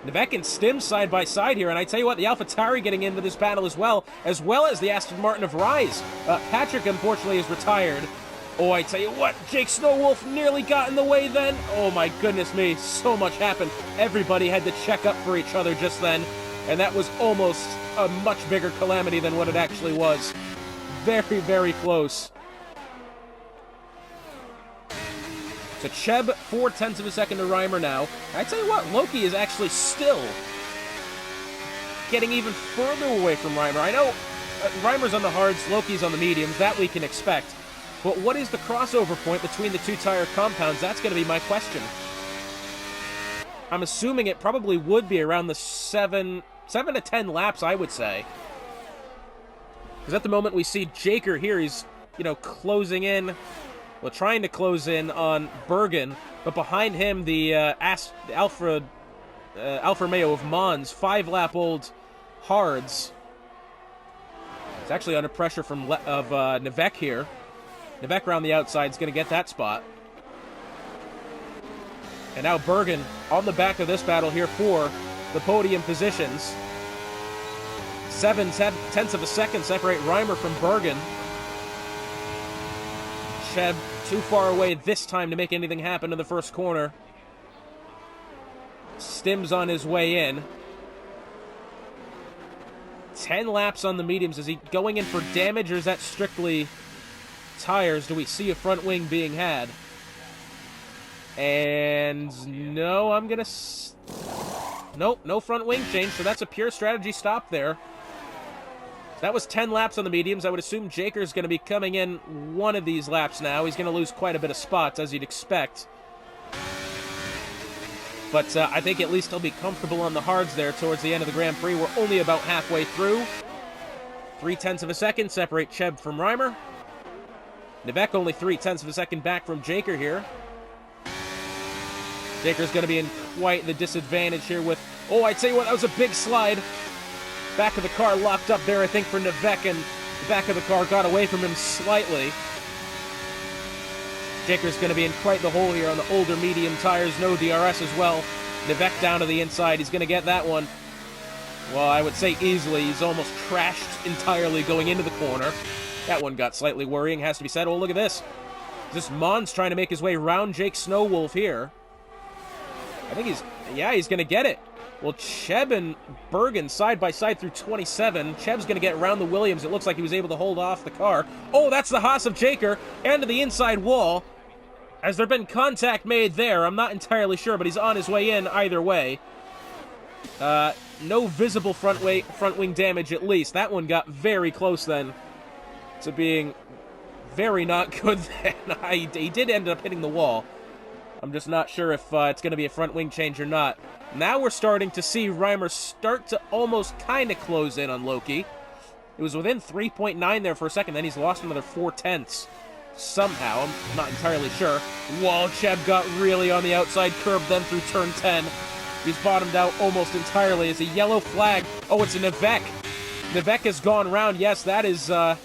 Nevek and Stim side by side here, and I tell you what, the AlphaTauri getting into this battle as well as the Aston Martin of Rise. Patrick, unfortunately, is retired. Oh, I tell you what, Jake Snowwolf nearly got in the way then. Oh my goodness me, so much happened. Everybody had to check up for each other just then, and that was almost a much bigger calamity than what it actually was. Very, very close. So Cheb, 4/10 of a second to Reimer now. I tell you what, Loki is actually still getting even further away from Reimer. I know Reimer's on the hards, Loki's on the mediums, that we can expect. But what is the crossover point between the two tire compounds? That's going to be my question. I'm assuming it probably would be around the 7 to 10 laps, I would say. Because at the moment we see Jaker here, he's, closing in. Well, trying to close in on Bergen, but behind him, the Alfa Romeo of Mons, 5-lap-old hards. It's actually under pressure from Nevek here. Nevek around the outside is going to get that spot. And now Bergen on the back of this battle here for the podium positions. 7/10 of a second separate Reimer from Bergen. Cheb too far away this time to make anything happen in the first corner. Stim's on his way in. 10 laps on the mediums. Is he going in for damage, or is that strictly tires? Do we see a front wing being had? And no, I'm gonna... Nope, no front wing change, so that's a pure strategy stop there. That was 10 laps on the mediums. I would assume Jaker's going to be coming in one of these laps now. He's going to lose quite a bit of spots, as you'd expect. But I think at least he'll be comfortable on the hards there towards the end of the Grand Prix. We're only about halfway through. 3/10 of a second separate Cheb from Reimer. Nevek only 3/10 of a second back from Jaker here. Jaker's going to be in quite the disadvantage here with... Oh, I tell you what, that was a big slide. Back of the car locked up there, I think, for Nevek, and the back of the car got away from him slightly. Jaker's going to be in quite the hole here on the older medium tires, no DRS as well. Nevek down to the inside, he's going to get that one. Well, I would say easily. He's almost crashed entirely going into the corner. That one got slightly worrying, has to be said. Oh, look at this. This Mons trying to make his way around Jake Snowwolf here. I think he's going to get it. Well, Cheb and Bergen side by side through 27. Cheb's going to get around the Williams. It looks like he was able to hold off the car. Oh, that's the Haas of Jaker, and to the inside wall. Has there been contact made there? I'm not entirely sure, but he's on his way in either way. No visible front wing damage, at least. That one got very close then to being very not good then. He did end up hitting the wall. I'm just not sure if it's going to be a front wing change or not. Now we're starting to see Reimer start to almost kind of close in on Loki. It was within 3.9 there for a second, then he's lost another 4/10 somehow. I'm not entirely sure. Whoa, Cheb got really on the outside curb then through turn 10. He's bottomed out almost entirely. It's a yellow flag. Oh, it's a Nevek. Nevek has gone around. Yes, that is at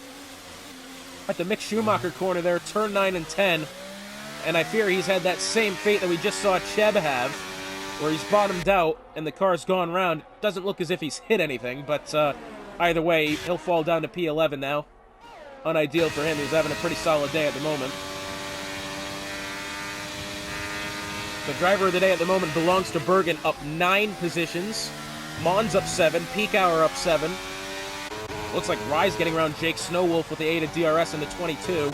the Mick Schumacher corner there, turn 9 and 10. And I fear he's had that same fate that we just saw Cheb have, where he's bottomed out and the car's gone round. Doesn't look as if he's hit anything, but either way, he'll fall down to P11 now. Unideal for him. He's having a pretty solid day at the moment. The driver of the day at the moment belongs to Bergen, up 9 positions. Mons up 7. Piekauer up 7. Looks like Rise getting around Jake Snowwolf with the 8 of DRS into 22.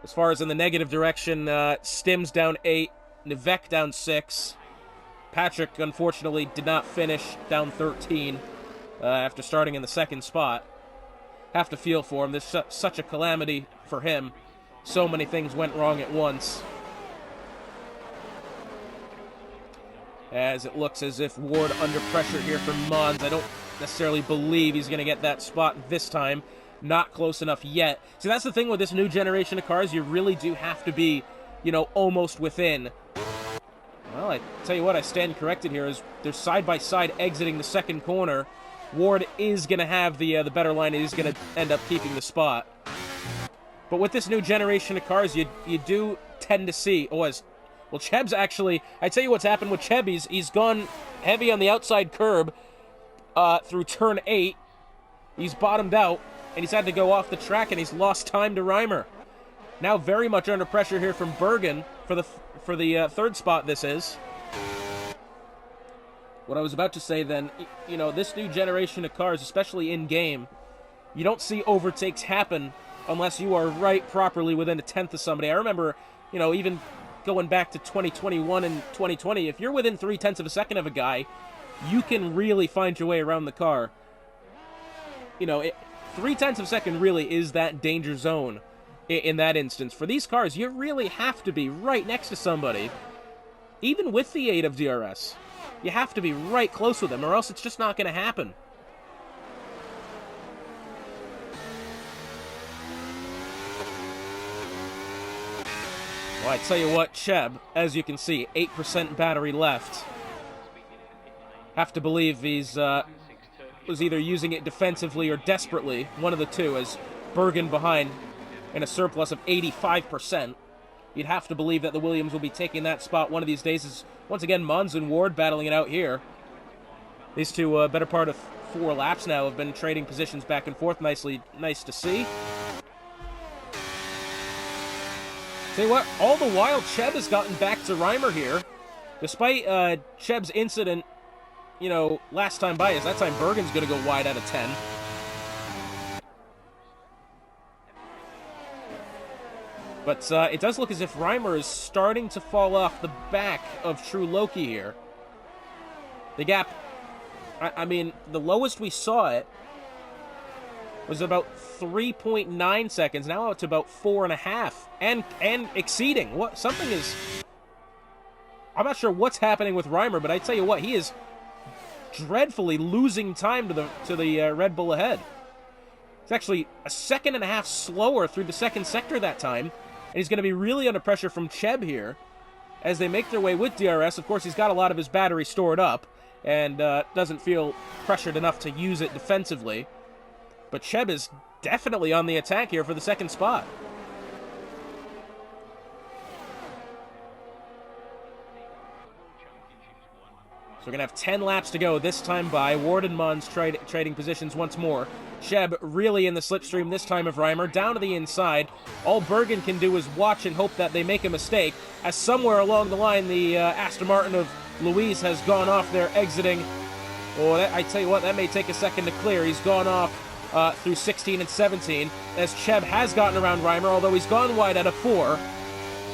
As far as in the negative direction, Stims down 8, Nivek down 6. Patrick, unfortunately, did not finish, down 13 after starting in the second spot. Have to feel for him. This is such a calamity for him. So many things went wrong at once. As it looks as if Ward under pressure here from Mons. I don't necessarily believe he's going to get that spot this time. Not close enough yet. See, that's the thing with this new generation of cars. You really do have to be, you know, almost within. Well, I tell you what, I stand corrected here as they're side-by-side exiting the second corner. Ward is going to have the better line. He's going to end up keeping the spot. But with this new generation of cars, you do tend to see... well, Cheb's actually... I tell you what's happened with Cheb. He's gone heavy on the outside curb through turn 8. He's bottomed out, and he's had to go off the track, and he's lost time to Reimer. Now very much under pressure here from Bergen for the third spot this is. What I was about to say then, you know, this new generation of cars, especially in-game, you don't see overtakes happen unless you are right properly within a tenth of somebody. I remember, you know, even going back to 2021 and 2020, if you're within 0.3 of a second of a guy, you can really find your way around the car. You know, 0.3 of a second really is that danger zone in that instance. For these cars, you really have to be right next to somebody, even with the aid of DRS. You have to be right close with them, or else it's just not going to happen. Well, I tell you what, Cheb, as you can see, 8% battery left. Have to believe he's was either using it defensively or desperately, one of the two, as Bergen behind in a surplus of 85%. You'd have to believe that the Williams will be taking that spot one of these days. As once again, Mons and Ward battling it out here. These two, better part of 4 laps now, have been trading positions back and forth. Nice to see. Tell you what, all the while, Cheb has gotten back to Reimer here. Despite Cheb's incident, you know, last time by us, that time Bergen's going to go wide out of 10. But it does look as if Reimer is starting to fall off the back of True Loki here. The gap, I mean, the lowest we saw it was about 3.9 seconds. Now it's about 4.5, and exceeding. What something is? I'm not sure what's happening with Reimer, but I tell you what, he is dreadfully losing time to the Red Bull ahead. It's actually a 1.5 seconds slower through the second sector that time, and he's going to be really under pressure from Cheb here as they make their way with DRS. Of course, he's got a lot of his battery stored up and doesn't feel pressured enough to use it defensively. But Cheb is definitely on the attack here for the second spot. So we're going to have 10 laps to go this time by. Ward and Mons trading positions once more. Cheb really in the slipstream this time of Reimer, down to the inside. All Bergen can do is watch and hope that they make a mistake, as somewhere along the line the Aston Martin of Luis has gone off there, exiting. Oh, I tell you what, that may take a second to clear. He's gone off through 16 and 17, as Cheb has gotten around Reimer, although he's gone wide out of 4.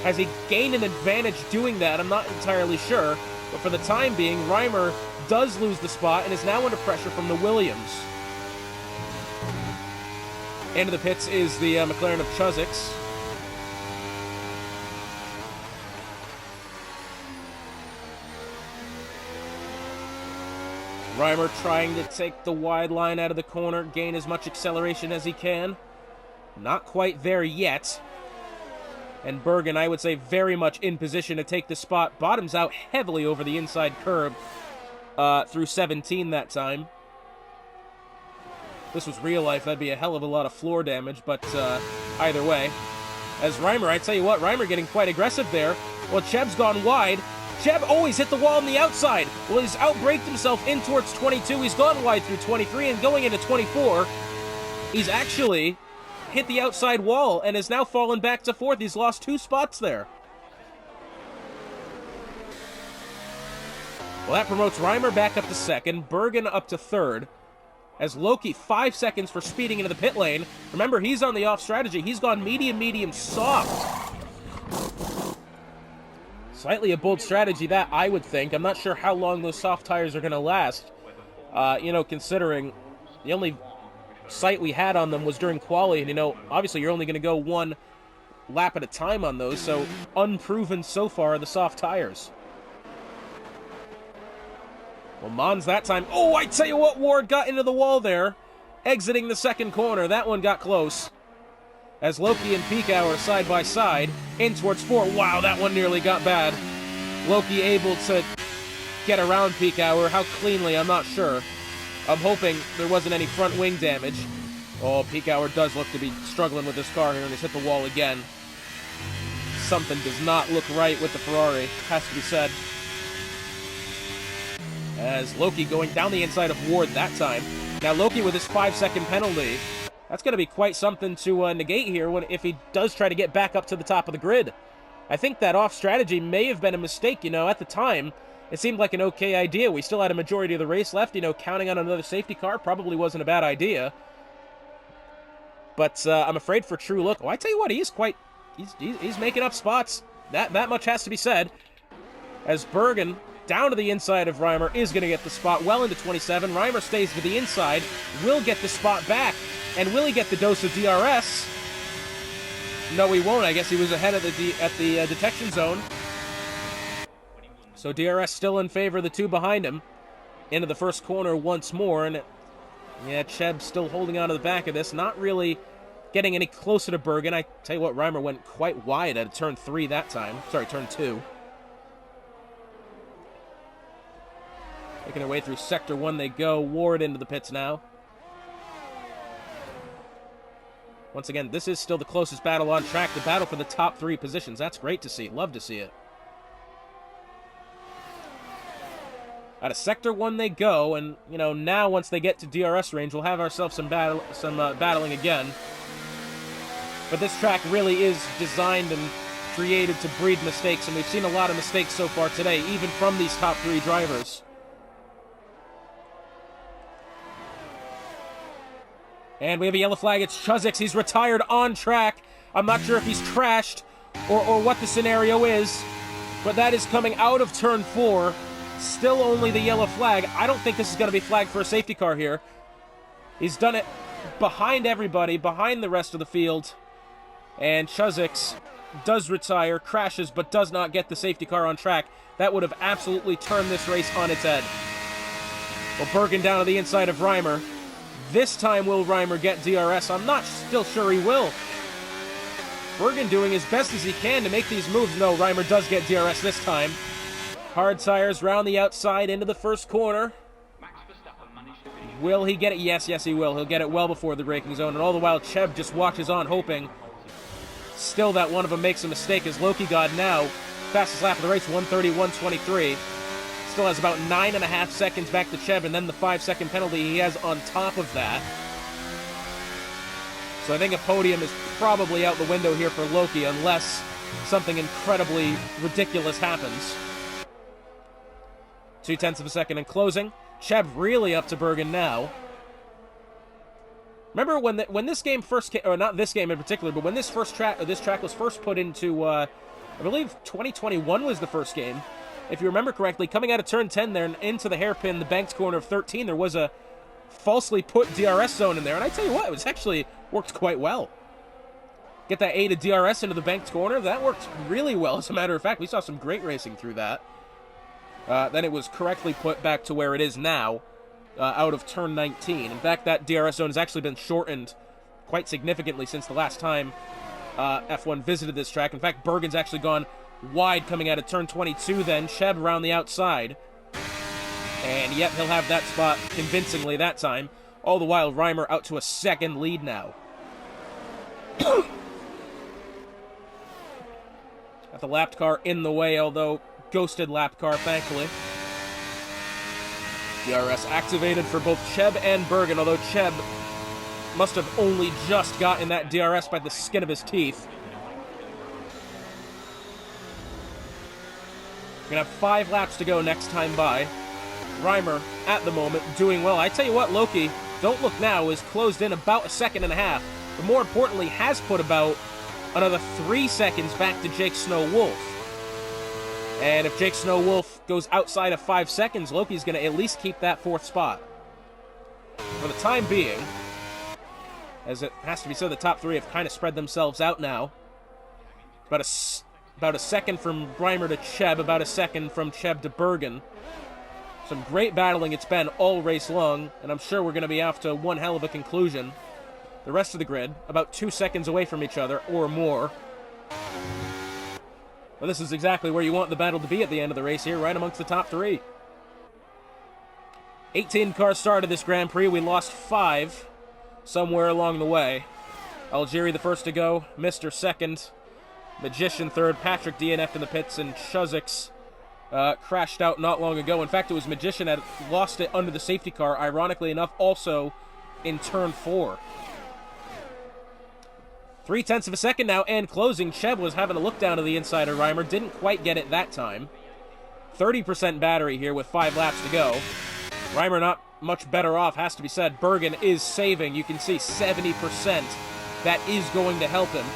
Has he gained an advantage doing that? I'm not entirely sure. But for the time being, Reimer does lose the spot and is now under pressure from the Williams. Into the pits is the McLaren of Chuzix. Reimer trying to take the wide line out of the corner, gain as much acceleration as he can. Not quite there yet. And Bergen, I would say, very much in position to take the spot. Bottoms out heavily over the inside curb through 17 that time. If this was real life, that'd be a hell of a lot of floor damage, but either way. As Reimer, I tell you what, Reimer getting quite aggressive there. Well, Cheb's gone wide. Cheb always hit the wall on the outside. Well, he's outbraked himself in towards 22. He's gone wide through 23 and going into 24. He's actually hit the outside wall and has now fallen back to 4th. He's lost 2 spots there. Well, that promotes Reimer back up to 2nd, Bergen up to 3rd. as Loki 5 seconds for speeding into the pit lane. Remember, he's on the off strategy. He's gone medium, medium, soft. Slightly a bold strategy that, I would think. I'm not sure how long those soft tires are going to last. You know, considering the only sight we had on them was during quali, and, you know, obviously you're only going to go one lap at a time on those, so unproven so far, the soft tires. Well, Mons that time. Oh, I tell you what, Ward got into the wall there, exiting the second corner. That one got close. As Loki and Peak Hour side by side, in towards 4. Wow, that one nearly got bad. Loki able to get around Peak Hour. How cleanly, I'm not sure. I'm hoping there wasn't any front wing damage. Oh, Peak Hour does look to be struggling with this car here, and he's hit the wall again. Something does not look right with the Ferrari, has to be said. As Loki going down the inside of Ward that time. Now Loki with his 5-second penalty. That's going to be quite something to negate here if he does try to get back up to the top of the grid. I think that off strategy may have been a mistake, you know, at the time. It seemed like an okay idea. We still had a majority of the race left, you know, counting on another safety car probably wasn't a bad idea. But I'm afraid for True Look. Oh, I tell you what, he's making up spots. That much has to be said. As Bergen, down to the inside of Reimer, is going to get the spot well into 27. Reimer stays to the inside, will get the spot back. And will he get the dose of DRS? No, he won't. I guess he was ahead of the detection zone. So DRS still in favor of the two behind him. Into the first corner once more. And yeah, Cheb still holding on to the back of this. Not really getting any closer to Bergen. I tell you what, Reimer went quite wide at turn 3 that time. Sorry, turn 2. Making their way through Sector 1 they go. Ward into the pits now. Once again, this is still the closest battle on track. The battle for the top 3 positions. That's great to see. Love to see it. Out of Sector 1 they go, and, you know, now once they get to DRS range, we'll have ourselves some battling again. But this track really is designed and created to breed mistakes, and we've seen a lot of mistakes so far today, even from these top 3 drivers. And we have a yellow flag. It's Chuzix. He's retired on track. I'm not sure if he's crashed or what the scenario is, but that is coming out of turn 4. Still only the yellow flag. I don't think this is going to be flagged for a safety car here. He's done it behind everybody, behind the rest of the field. And Chuzix does retire, crashes, but does not get the safety car on track. That would have absolutely turned this race on its head. Well, Bergen down to the inside of Reimer. This time, will Reimer get DRS? I'm not still sure he will. Bergen doing as best as he can to make these moves. No, Reimer does get DRS this time. Hard tires round the outside into the first corner. Will he get it? Yes, he will. He'll get it well before the braking zone. And all the while, Cheb just watches on, hoping still that one of them makes a mistake, as Loki God now, fastest lap of the race, 1:30.123. Still has about 9.5 seconds back to Cheb, and then the 5-second penalty he has on top of that. So I think a podium is probably out the window here for Loki, unless something incredibly ridiculous happens. 0.2 of a second in closing. Cheb really up to Bergen now. Remember when this game first came, or not this game in particular, but when this track was first put into, I believe 2021 was the first game. If you remember correctly, coming out of turn 10 there and into the hairpin, the banked corner of 13, there was a falsely put DRS zone in there. And I tell you what, it was actually worked quite well. Get that A to DRS into the banked corner, that worked really well. As a matter of fact, we saw some great racing through that. Then it was correctly put back to where it is now, out of turn 19. In fact, that DRS zone has actually been shortened quite significantly since the last time F1 visited this track. In fact, Bergen's actually gone wide coming out of turn 22 then. Cheb around the outside. And yep, he'll have that spot convincingly that time. All the while, Reimer out to a second lead now. Got the lapped car in the way, although ghosted lap car, thankfully. DRS activated for both Cheb and Bergen, although Cheb must have only just gotten that DRS by the skin of his teeth. We're going to have 5 laps to go next time by. Reimer, at the moment, doing well. I tell you what, Loki, Don't Look Now is closed in about a second and a half, but more importantly has put about another 3 seconds back to Jake Snow-Wolf. And if Jake Snow-Wolf goes outside of 5 seconds, Loki's going to at least keep that 4th spot. For the time being, as it has to be said, the top 3 have kind of spread themselves out now. About a second from Reimer to Cheb, about a second from Cheb to Bergen. Some great battling it's been all race long, and I'm sure we're going to be off to one hell of a conclusion. The rest of the grid, about 2 seconds away from each other, or more. Well, this is exactly where you want the battle to be at the end of the race here, right amongst the top 3. 18 cars started this Grand Prix. We lost 5 somewhere along the way. Algieri the first to go, Mr. second, Magician third, Patrick DNF'd in the pits, and Chuzik's crashed out not long ago. In fact, it was Magician that lost it under the safety car, ironically enough, also in turn 4. 0.3 of a second now, and closing. Cheb was having a look down to the inside of Reimer. Didn't quite get it that time. 30% battery here with 5 laps to go. Reimer not much better off, has to be said. Bergen is saving. You can see 70%. That is going to help him,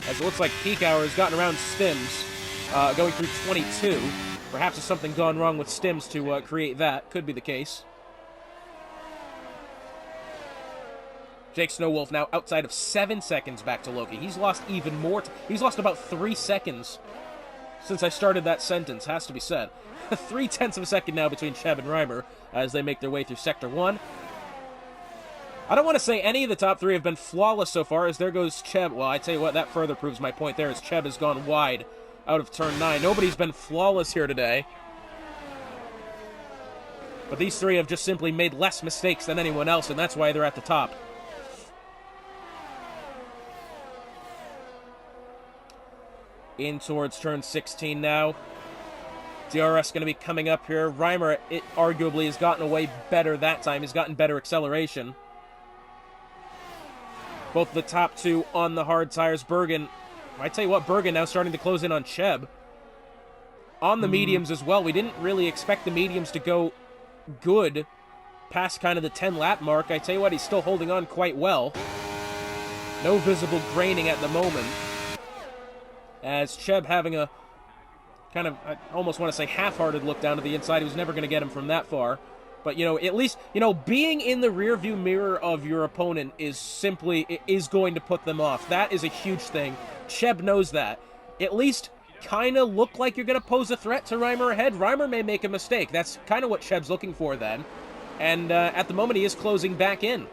as it looks like peak hour has gotten around Stims, going through 22. Perhaps there's something gone wrong with Stims to create that. Could be the case. Jake Snow-Wolf now outside of 7 seconds back to Loki. He's lost even more. He's lost about 3 seconds since I started that sentence, has to be said. 0.3 of a second now between Cheb and Reimer as they make their way through Sector 1. I don't want to say any of the top 3 have been flawless so far, as there goes Cheb. Well, I tell you what, that further proves my point there, as Cheb has gone wide out of turn 9. Nobody's been flawless here today. But these 3 have just simply made less mistakes than anyone else, and that's why they're at the top. In towards turn 16 now. DRS going to be coming up here. Reimer, it arguably has gotten away better that time. He's gotten better acceleration. Both the top 2 on the hard tires. Bergen, I tell you what, Bergen now starting to close in on Cheb. On the mediums as well. We didn't really expect the mediums to go good past kind of the 10-lap mark. I tell you what, he's still holding on quite well. No visible graining at the moment. As Cheb having a kind of, I almost want to say half-hearted look down to the inside. He was never going to get him from that far. But, you know, at least, you know, being in the rearview mirror of your opponent is simply, it is going to put them off. That is a huge thing. Cheb knows that. At least kind of look like you're going to pose a threat to Reimer ahead. Reimer may make a mistake. That's kind of what Cheb's looking for then. And at the moment, he is closing back in.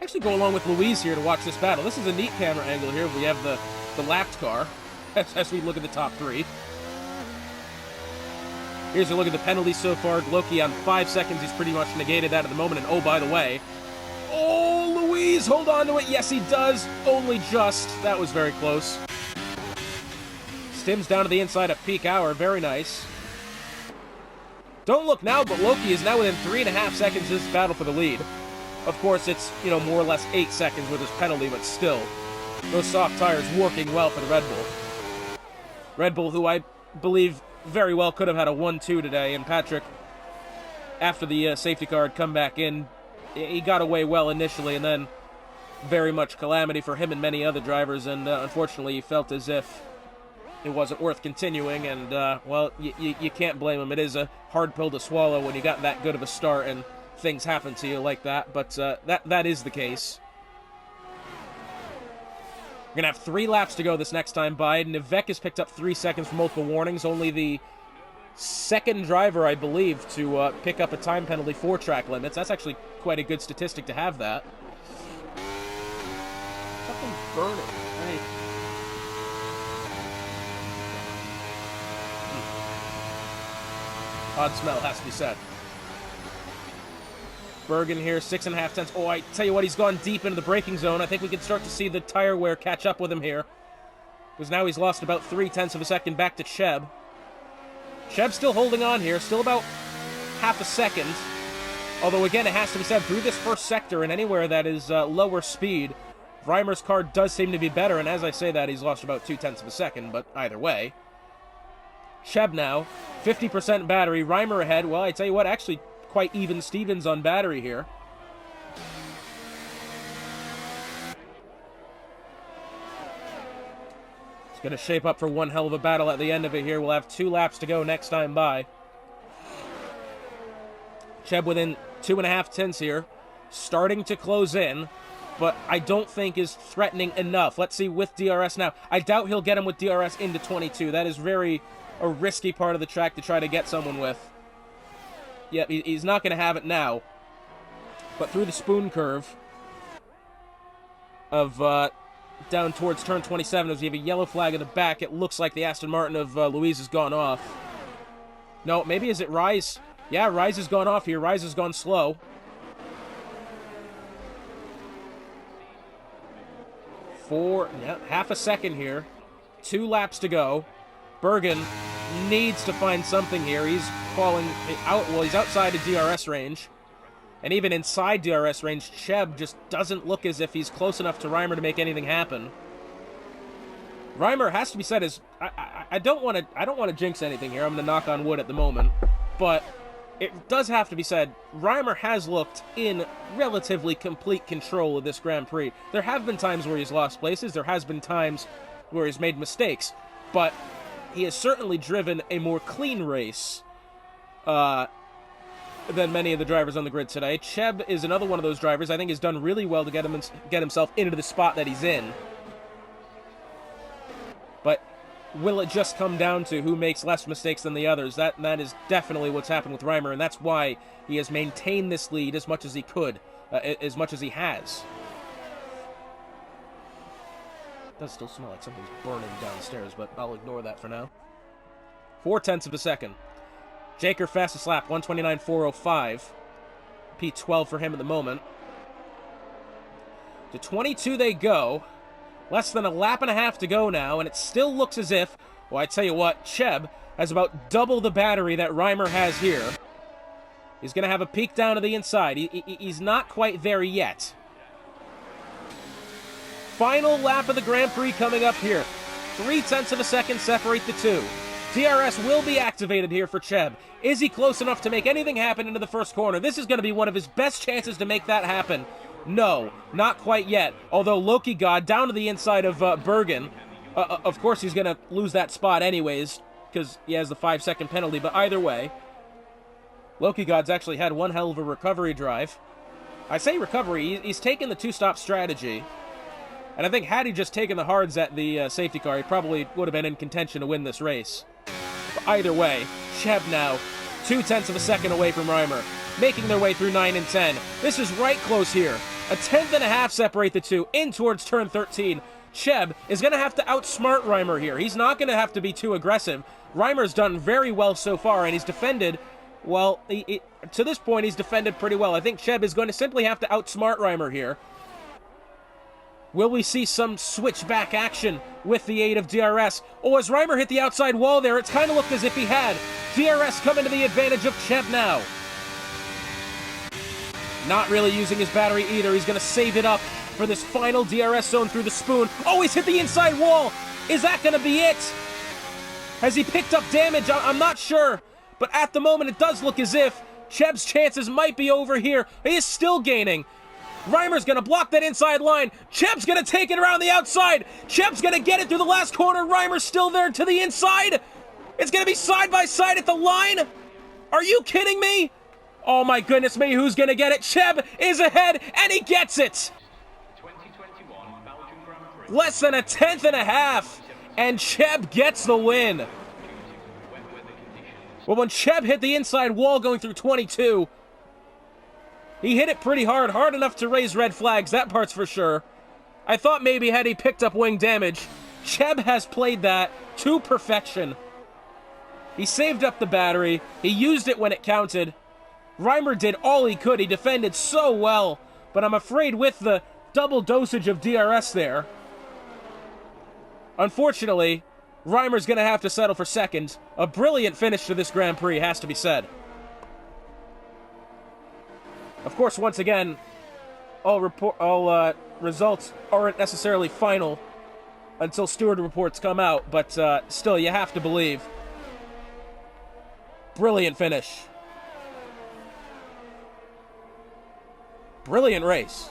Actually go along with Louise here to watch this battle. This is a neat camera angle here. We have the lapped car as we look at the top 3. Here's a look at the penalties so far. Loki on 5 seconds. He's pretty much negated that at the moment. And oh, by the way, oh, Louise, hold on to it. Yes, he does. Only just. That was very close. Stims down to the inside of peak hour. Very nice. Don't Look Now, but Loki is now within 3.5 seconds of this battle for the lead. Of course, it's, you know, more or less 8 seconds with his penalty, but still, those soft tires working well for the Red Bull. Red Bull, who I believe very well could have had a 1-2 today, and Patrick, after the safety car had come back in, he got away well initially, and then very much calamity for him and many other drivers, and unfortunately he felt as if it wasn't worth continuing, and, well, you can't blame him. It is a hard pill to swallow when you got that good of a start, and things happen to you like that, but that is the case. We're going to have 3 laps to go this next time by. Nivek has picked up 3 seconds for multiple warnings. Only the second driver, I believe, to pick up a time penalty for track limits. That's actually quite a good statistic to have that. Something's burning. Right. Odd smell, has to be said. Bergen here, 6.5 tenths. Oh, I tell you what, he's gone deep into the braking zone. I think we can start to see the tire wear catch up with him here. Because now he's lost about 0.3 of a second back to Cheb. Cheb's still holding on here, still about half a second. Although, again, it has to be said, through this first sector and anywhere that is lower speed, Reimer's car does seem to be better, and as I say that, he's lost about 0.2 of a second, but either way. Cheb now, 50% battery, Reimer ahead. Well, I tell you what, actually quite even Stevens on battery here. It's going to shape up for one hell of a battle at the end of it here. We'll have 2 laps to go next time by. Cheb within 2.5 tenths here. Starting to close in, but I don't think is threatening enough. Let's see with DRS now. I doubt he'll get him with DRS into 22. That is a risky part of the track to try to get someone with. Yep, he's not going to have it now. But through the spoon curve of down towards turn 27, as we have a yellow flag in the back, it looks like the Aston Martin of Louise has gone off. No, maybe is it Rise? Yeah, Rise has gone off here. Rise has gone slow. Half a second here. 2 laps to go. Bergen needs to find something here. He's falling out. Well, he's outside of DRS range. And even inside DRS range, Cheb just doesn't look as if he's close enough to Reimer to make anything happen. Reimer, has to be said, is I don't want to jinx anything here. I'm going to knock on wood at the moment, but it does have to be said, Reimer has looked in relatively complete control of this Grand Prix. There have been times where he's lost places. There has been times where he's made mistakes, but he has certainly driven a more clean race than many of the drivers on the grid today. Cheb is another one of those drivers I think has done really well to get himself into the spot that he's in. But will it just come down to who makes less mistakes than the others? That is definitely what's happened with Reimer, and that's why he has maintained this lead as much as he could, as much as he has. It does still smell like something's burning downstairs, but I'll ignore that for now. 0.4 of a second. Jaker fastest lap, 1:29.405. P12 for him at the moment. To 22 they go. Less than a lap and a half to go now, and it still looks as if, well, I tell you what, Cheb has about double the battery that Reimer has here. He's going to have a peek down to the inside. He's not quite there yet. Final lap of the Grand Prix coming up here. 0.3 of a second separate the two. DRS will be activated here for Cheb. Is he close enough to make anything happen into the first corner? This is going to be one of his best chances to make that happen. No, not quite yet. Although Loki God down to the inside of Bergen. Of course, he's going to lose that spot anyways, because he has the 5-second penalty. But either way, Loki God's actually had one hell of a recovery drive. I say recovery, he's taken the 2-stop strategy. And I think had he just taken the hards at the safety car, he probably would have been in contention to win this race. But either way, Cheb now 0.2 of a second away from Reimer, making their way through 9 and 10. This is right close here. 1/10.5 separate the two, in towards turn 13. Cheb is going to have to outsmart Reimer here. He's not going to have to be too aggressive. Reimer's done very well so far, and he's defended, well, to this point, he's defended pretty well. I think Cheb is going to simply have to outsmart Reimer here. Will we see some switchback action with the aid of DRS? Oh, as Reimer hit the outside wall there, it's kind of looked as if he had. DRS coming to the advantage of Cheb now. Not really using his battery either. He's going to save it up for this final DRS zone through the spoon. Oh, he's hit the inside wall. Is that going to be it? Has he picked up damage? I'm not sure. But at the moment, it does look as if Cheb's chances might be over here. He is still gaining. Reimer's going to block that inside line. Cheb's going to take it around the outside. Cheb's going to get it through the last corner. Reimer's still there to the inside. It's going to be side by side at the line. Are you kidding me? Oh my goodness me, who's going to get it? Cheb is ahead, and he gets it. Less than 1/10.5, and Cheb gets the win. Well, when Cheb hit the inside wall going through 22, he hit it pretty hard, hard enough to raise red flags, that part's for sure. I thought maybe had he picked up wing damage. Cheb has played that to perfection. He saved up the battery, he used it when it counted. Reimer did all he could, he defended so well, but I'm afraid with the double dosage of DRS there, unfortunately, Reimer's going to have to settle for second. A brilliant finish to this Grand Prix, has to be said. Of course, once again, all results aren't necessarily final until steward reports come out, but still, you have to believe. Brilliant finish. brilliant race.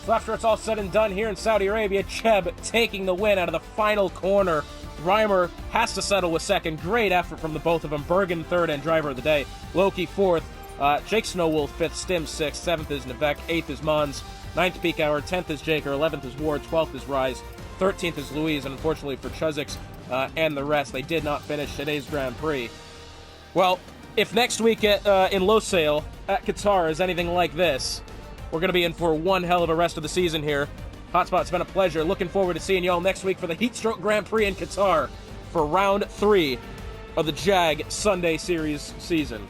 So after it's all said and done here in Saudi Arabia, Cheb taking the win out of the final corner. Reimer has to settle with second. Great effort from the both of them. Bergen third and driver of the day. Loki fourth. Jake Snowwolf fifth. Stim sixth. Seventh is Nevek. Eighth is Mons. Ninth Peak Hour. 10th is Jaker. 11th is Ward. 12th is Rise. 13th is Louise. And unfortunately for Chuzix and the rest, they did not finish today's Grand Prix. Well, if next week in Losail at Qatar is anything like this, we're going to be in for one hell of a rest of the season here. Hotspot, it's been a pleasure. Looking forward to seeing y'all next week for the Heatstroke Grand Prix in Qatar for round 3 of the JAG Sunday Series season.